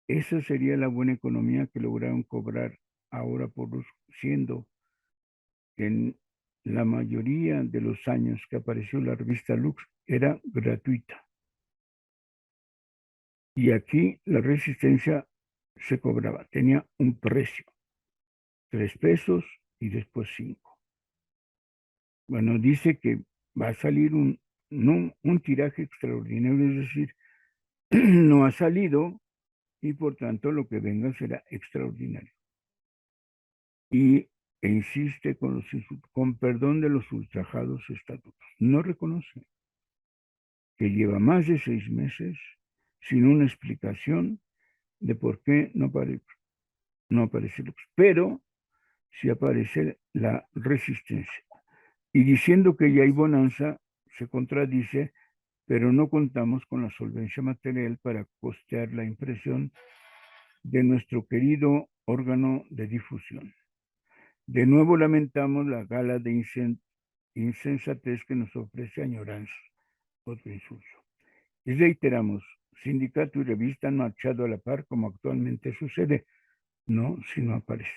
Esa sería la buena economía que lograron cobrar ahora por Lux, siendo en la mayoría de los años que apareció la revista Lux era gratuita. Y aquí la Resistencia se cobraba, tenía un precio, 3 pesos y después 5. Bueno, dice que va a salir un tiraje extraordinario, es decir, no ha salido y por tanto lo que venga será extraordinario. Y insiste con perdón de los ultrajados estatutos. No reconoce que lleva más de 6 meses sin una explicación de por qué no aparece Lux, pero sí aparece la Resistencia. Y diciendo que ya hay bonanza, se contradice, pero no contamos con la solvencia material para costear la impresión de nuestro querido órgano de difusión. De nuevo lamentamos la gala de insensatez que nos ofrece Añoranza, otro insulto. Y reiteramos, sindicato y revista han marchado a la par como actualmente sucede. No, si no aparece.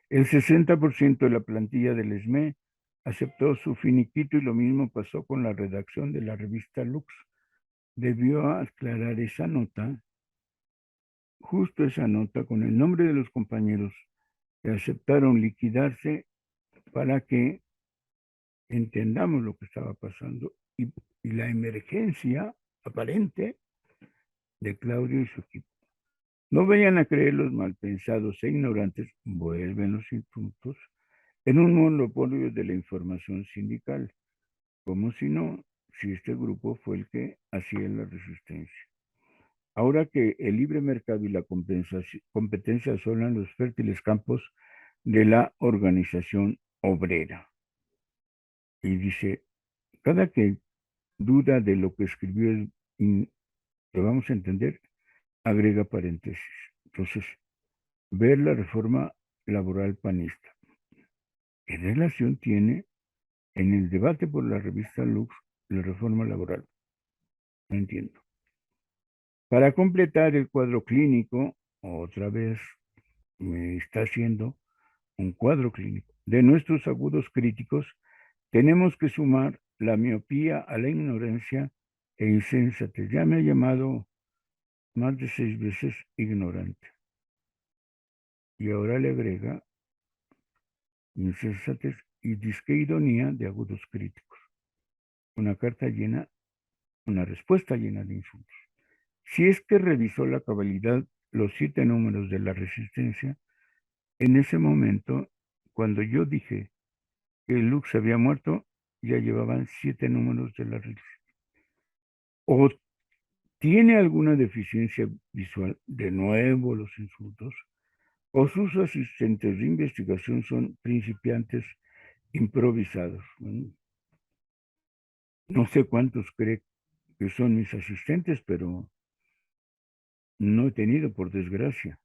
El 60% de la plantilla del ESME aceptó su finiquito y lo mismo pasó con la redacción de la revista Lux. Debió aclarar esa nota, justo esa nota, con el nombre de los compañeros que aceptaron liquidarse para que entendamos lo que estaba pasando y la emergencia aparente de Claudio y su equipo. No vayan a creer los malpensados e ignorantes, vuelven los insultos, en un monopolio de la información sindical, como si no, si este grupo fue el que hacía la resistencia. Ahora que el libre mercado y la competencia son los fértiles campos de la organización obrera. Y dice, cada que duda de lo que escribió lo vamos a entender, agrega paréntesis. Entonces, ver la reforma laboral panista. ¿Qué relación tiene en el debate por la revista Lux la reforma laboral? No entiendo. Para completar el cuadro clínico, otra vez me está haciendo un cuadro clínico de nuestros agudos críticos, tenemos que sumar la miopía a la ignorancia e insensatez. Ya me ha llamado más de 6 veces ignorante. Y ahora le agrega insensatez y disque ironía de agudos críticos. Una carta llena, una respuesta llena de insultos. Si es que revisó la cabalidad los 7 números de la resistencia, en ese momento, cuando yo dije que Lux había muerto, ya llevaban 7 números de la resistencia. O tiene alguna deficiencia visual, de nuevo los insultos, o sus asistentes de investigación son principiantes improvisados. No sé cuántos cree que son mis asistentes, pero no he tenido, por desgracia.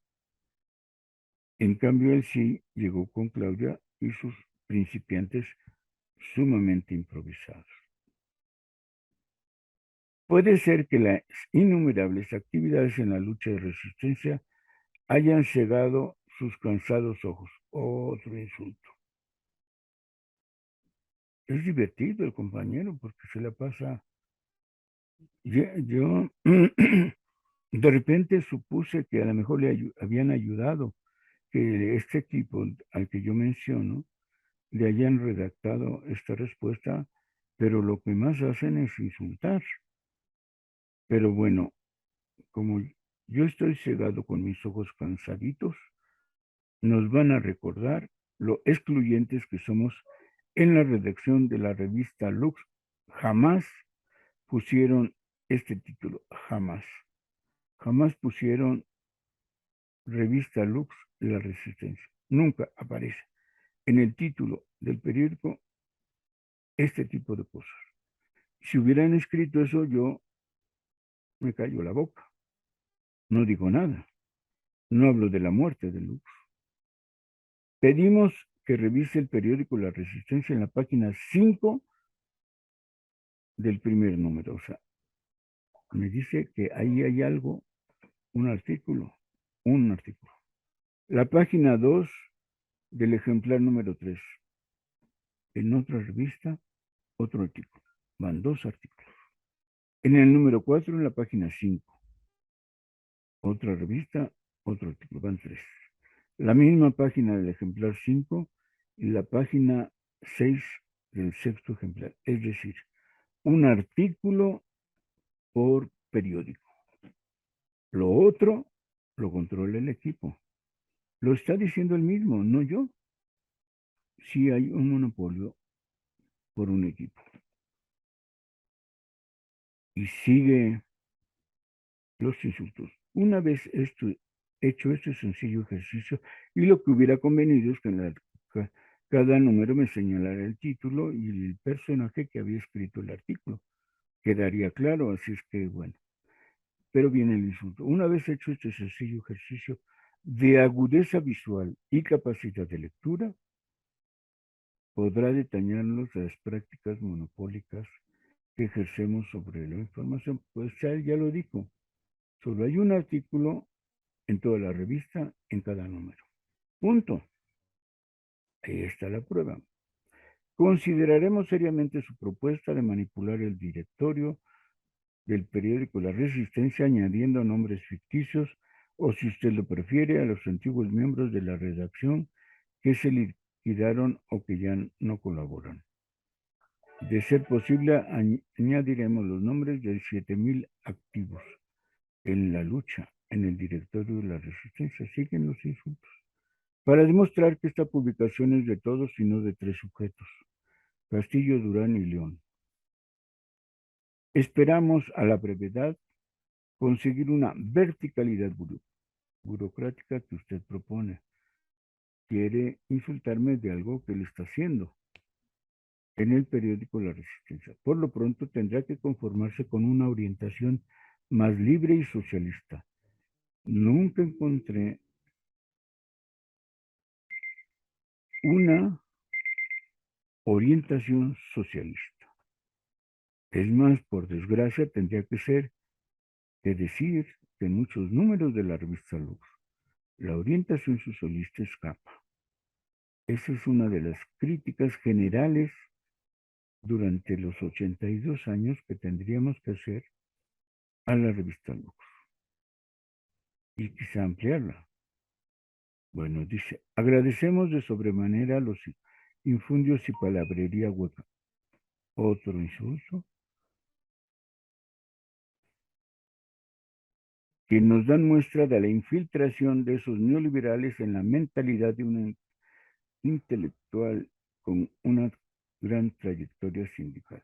En cambio, él sí llegó con Claudia y sus principiantes sumamente improvisados. Puede ser que las innumerables actividades en la lucha de resistencia hayan cegado sus cansados ojos. Otro insulto. Es divertido el compañero porque se la pasa. Yo de repente supuse que a lo mejor le habían ayudado, que este equipo al que yo menciono le hayan redactado esta respuesta, pero lo que más hacen es insultar. Pero bueno, como yo estoy cegado con mis ojos cansaditos, nos van a recordar lo excluyentes que somos en la redacción de la revista Lux. Jamás pusieron este título, jamás. Jamás pusieron revista Lux, la resistencia. Nunca aparece en el título del periódico este tipo de cosas. Si hubieran escrito eso, yo me callo la boca. No digo nada. No hablo de la muerte de Lux. Pedimos que revise el periódico La Resistencia en la página 5 del primer número. O sea, me dice que ahí hay algo, un artículo. La página 2 del ejemplar número 3. En otra revista, otro artículo. Van 2 artículos. En el número 4, en la página 5. Otra revista, otro artículo. Van 3. La misma página del ejemplar 5 y la página 6 del sexto ejemplar. Es decir, un artículo por periódico. Lo otro lo controla el equipo. Lo está diciendo él mismo, no yo. Si hay un monopolio por un equipo. Y sigue los insultos. Una vez hecho este sencillo ejercicio, y lo que hubiera convenido es que en cada número me señalara el título y el personaje que había escrito el artículo. Quedaría claro, así es que bueno. Pero viene el insulto. Una vez hecho este sencillo ejercicio de agudeza visual y capacidad de lectura, podrá detallarnos las prácticas monopólicas que ejercemos sobre la información. Pues él ya lo dijo. Solo hay un artículo en toda la revista, en cada número. Punto. Ahí está la prueba. Consideraremos seriamente su propuesta de manipular el directorio del periódico La Resistencia añadiendo nombres ficticios o, si usted lo prefiere, a los antiguos miembros de la redacción que se liquidaron o que ya no colaboran. De ser posible, añadiremos los nombres de 7,000 activos en la lucha en el directorio de La Resistencia. Siguen los insultos. Para demostrar que esta publicación es de todos y no de 3 sujetos, Castillo, Durán y León. Esperamos a la brevedad conseguir una verticalidad burocrática que usted propone. Quiere insultarme de algo que le está haciendo en el periódico La Resistencia. Por lo pronto tendrá que conformarse con una orientación más libre y socialista. Nunca encontré una orientación socialista. Es más, por desgracia, tendría que ser de decir que en muchos números de la revista Lux, la orientación socialista escapa. Esa es una de las críticas generales durante los 82 años que tendríamos que hacer a la revista Lux. Y quizá ampliarla. Bueno, dice, agradecemos de sobremanera los infundios y palabrería hueca. Otro insulto. Que nos dan muestra de la infiltración de esos neoliberales en la mentalidad de un intelectual con una gran trayectoria sindical.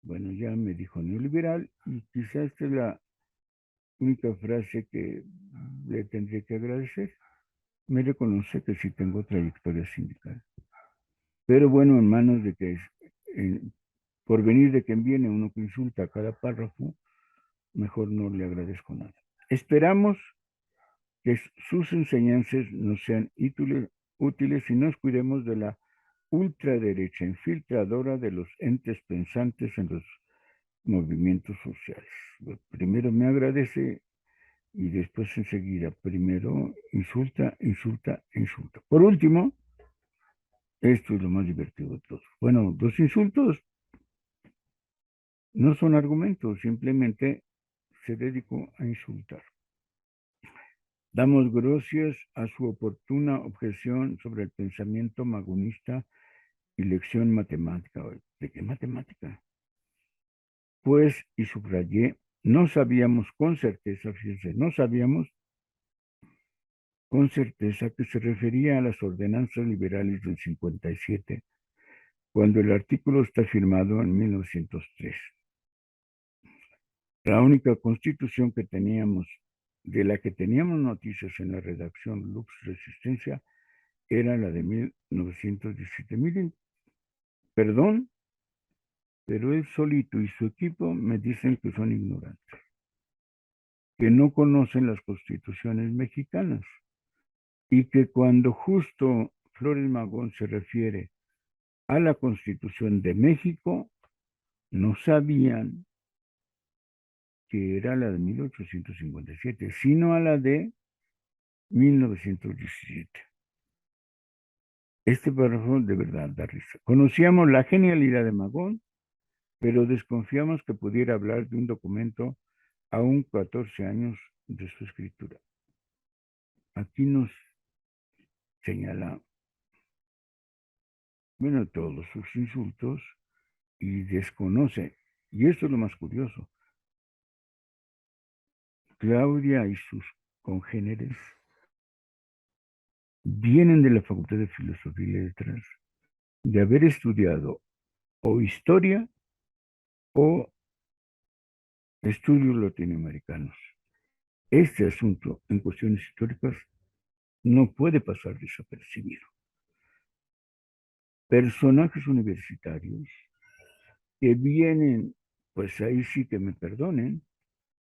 Bueno, ya me dijo neoliberal y quizás esta es la única frase que le tendré que agradecer. Me reconoce que sí tengo trayectoria sindical. Pero bueno, en manos de que, por venir de quien viene uno que insulta a cada párrafo, mejor no le agradezco nada. Esperamos que sus enseñanzas nos sean útiles y nos cuidemos de la ultraderecha infiltradora de los entes pensantes en los movimientos sociales. Primero me agradece y después enseguida, primero insulta. Por último, esto es lo más divertido de todo. Bueno, los insultos no son argumentos, simplemente se dedicó a insultar. Damos gracias a su oportuna objeción sobre el pensamiento magonista y lección matemática. ¿De qué matemática? Pues, y subrayé, no sabíamos con certeza, fíjense, no sabíamos con certeza que se refería a las ordenanzas liberales del 57, cuando el artículo está firmado en 1903. La única constitución que teníamos, de la que teníamos noticias en la redacción Lux Resistencia, era la de 1917. Miren, perdón, pero él solito y su equipo me dicen que son ignorantes, que no conocen las constituciones mexicanas y que cuando justo Flores Magón se refiere a la Constitución de México, no sabían que era la de 1857, sino a la de 1917. Este párrafo de verdad da risa. Conocíamos la genialidad de Magón, pero desconfiamos que pudiera hablar de un documento aún 14 años de su escritura. Aquí nos señala, bueno, todos sus insultos y desconoce, y esto es lo más curioso, Claudia y sus congéneres vienen de la Facultad de Filosofía y Letras, de haber estudiado o historia o estudios latinoamericanos. Este asunto en cuestiones históricas no puede pasar desapercibido. Personajes universitarios que vienen, pues ahí sí que me perdonen,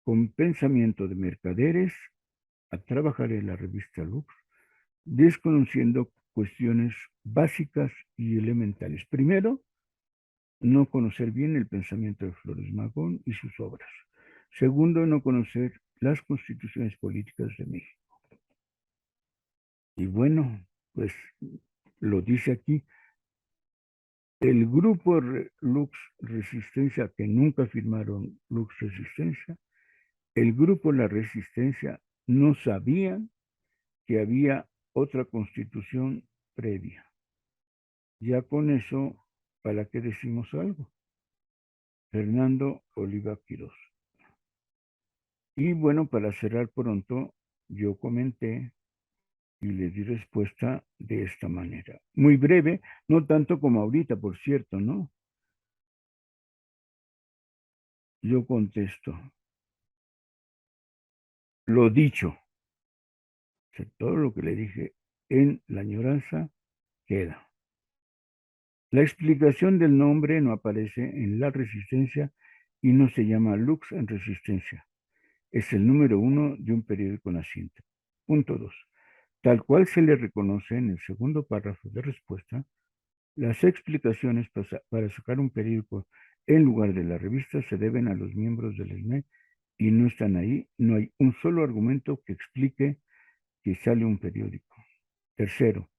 con pensamiento de mercaderes a trabajar en la revista Lux, desconociendo cuestiones básicas y elementales. Primero, no conocer bien el pensamiento de Flores Magón y sus obras. Segundo, no conocer las constituciones políticas de México. Y bueno, pues lo dice aquí, el grupo Lux Resistencia, que nunca firmaron Lux Resistencia, el grupo La Resistencia no sabían que había otra constitución previa. Ya con eso, ¿para qué decimos algo? Fernando Oliva Quirós. Y bueno, para cerrar pronto, yo comenté y le di respuesta de esta manera. Muy breve, no tanto como ahorita, por cierto, ¿no? Yo contesto, lo dicho, o sea, todo lo que le dije en la añoranza queda. La explicación del nombre no aparece en la resistencia y no se llama Lux en resistencia. Es el número 1 de un periódico naciente. Punto 2. Tal cual se le reconoce en el segundo párrafo de respuesta, las explicaciones para sacar un periódico en lugar de la revista se deben a los miembros del SME y no están ahí. No hay un solo argumento que explique que sale un periódico. Tercero,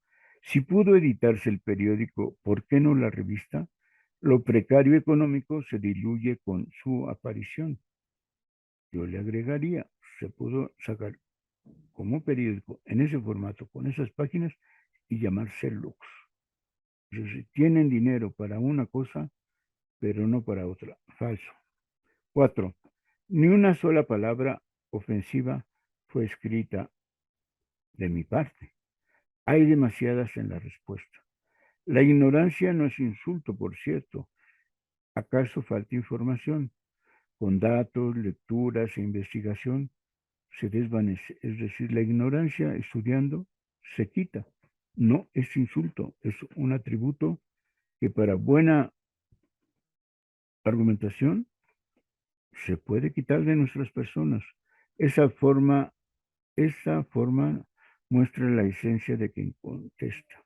si pudo editarse el periódico, ¿por qué no la revista? Lo precario económico se diluye con su aparición. Yo le agregaría, se pudo sacar como periódico en ese formato, con esas páginas, y llamarse Lux. Entonces, tienen dinero para una cosa, pero no para otra. Falso. 4. Ni una sola palabra ofensiva fue escrita de mi parte. Hay demasiadas en la respuesta. La ignorancia no es insulto, por cierto. ¿Acaso falta información? Con datos, lecturas e investigación se desvanece. Es decir, la ignorancia estudiando se quita. No es insulto, es un atributo que para buena argumentación se puede quitar de nuestras personas. Esa forma muestra la esencia de quien contesta.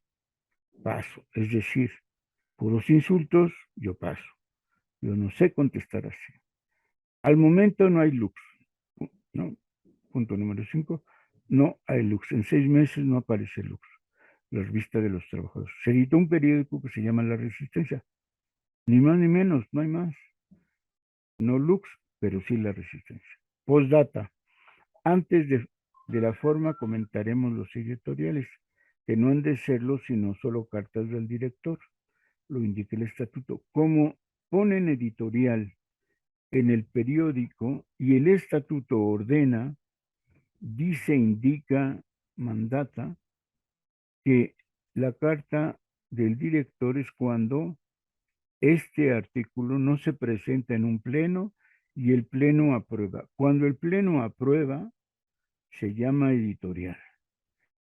Paso, es decir, puros insultos, yo paso. Yo no sé contestar así. Al momento no hay Lux. ¿No? Punto número 5. No hay Lux. En 6 meses no aparece Lux. La revista de los trabajadores. Se editó un periódico que se llama La Resistencia. Ni más ni menos, no hay más. No Lux, pero sí La Resistencia. Postdata. Antes de la forma comentaremos los editoriales, que no han de serlo sino solo cartas del director. Lo indica el estatuto. Como ponen editorial en el periódico y el estatuto ordena, dice, indica, mandata, que la carta del director es cuando este artículo no se presenta en un pleno y el pleno aprueba. Cuando el pleno aprueba, se llama editorial.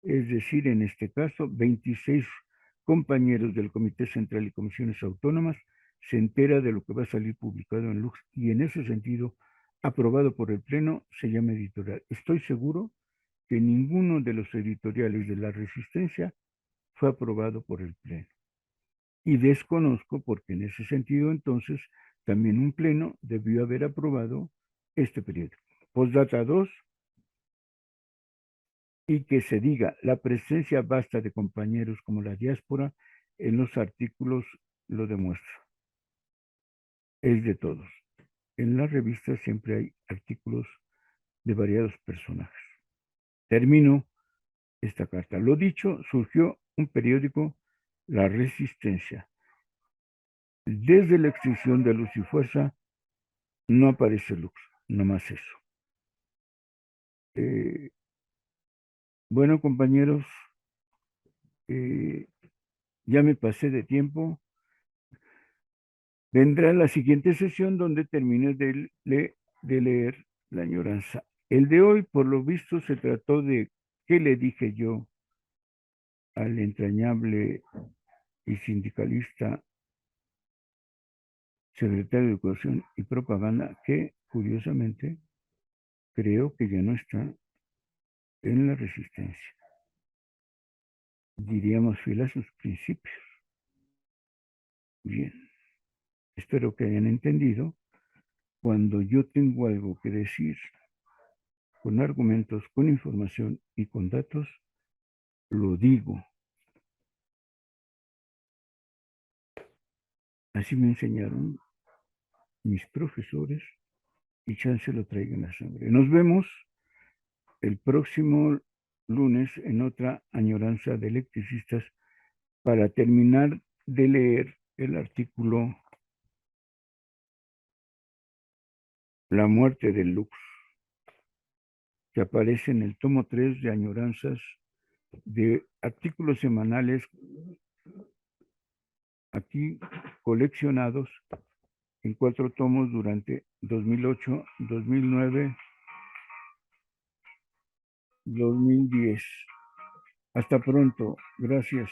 Es decir, en este caso, 26 compañeros del Comité Central y Comisiones Autónomas se entera de lo que va a salir publicado en Lux y en ese sentido, aprobado por el Pleno, se llama editorial. Estoy seguro que ninguno de los editoriales de la Resistencia fue aprobado por el Pleno. Y desconozco porque en ese sentido entonces también un Pleno debió haber aprobado este periódico. Postdata 2, y que se diga, la presencia vasta de compañeros como la diáspora en los artículos lo demuestra. Es de todos. En las revistas siempre hay artículos de variados personajes. Termino esta carta. Lo dicho, surgió un periódico, La Resistencia. Desde la extinción de Luz y Fuerza no aparece Lux, nomás eso. Bueno, compañeros, ya me pasé de tiempo. Vendrá la siguiente sesión donde termine de leer La Añoranza. El de hoy, por lo visto, se trató de qué le dije yo al entrañable y sindicalista secretario de Educación y Propaganda, que curiosamente creo que ya no está en la Resistencia. Diríamos fiel a sus principios. Bien, espero que hayan entendido. Cuando yo tengo algo que decir, con argumentos, con información y con datos, lo digo. Así me enseñaron mis profesores y chance lo traigan a sangre. Nos vemos el próximo lunes en otra añoranza de electricistas para terminar de leer el artículo La muerte del Lux, que aparece en el tomo 3 de añoranzas de artículos semanales aquí coleccionados en 4 tomos durante 2008, 2009, 2010. Hasta pronto. Gracias.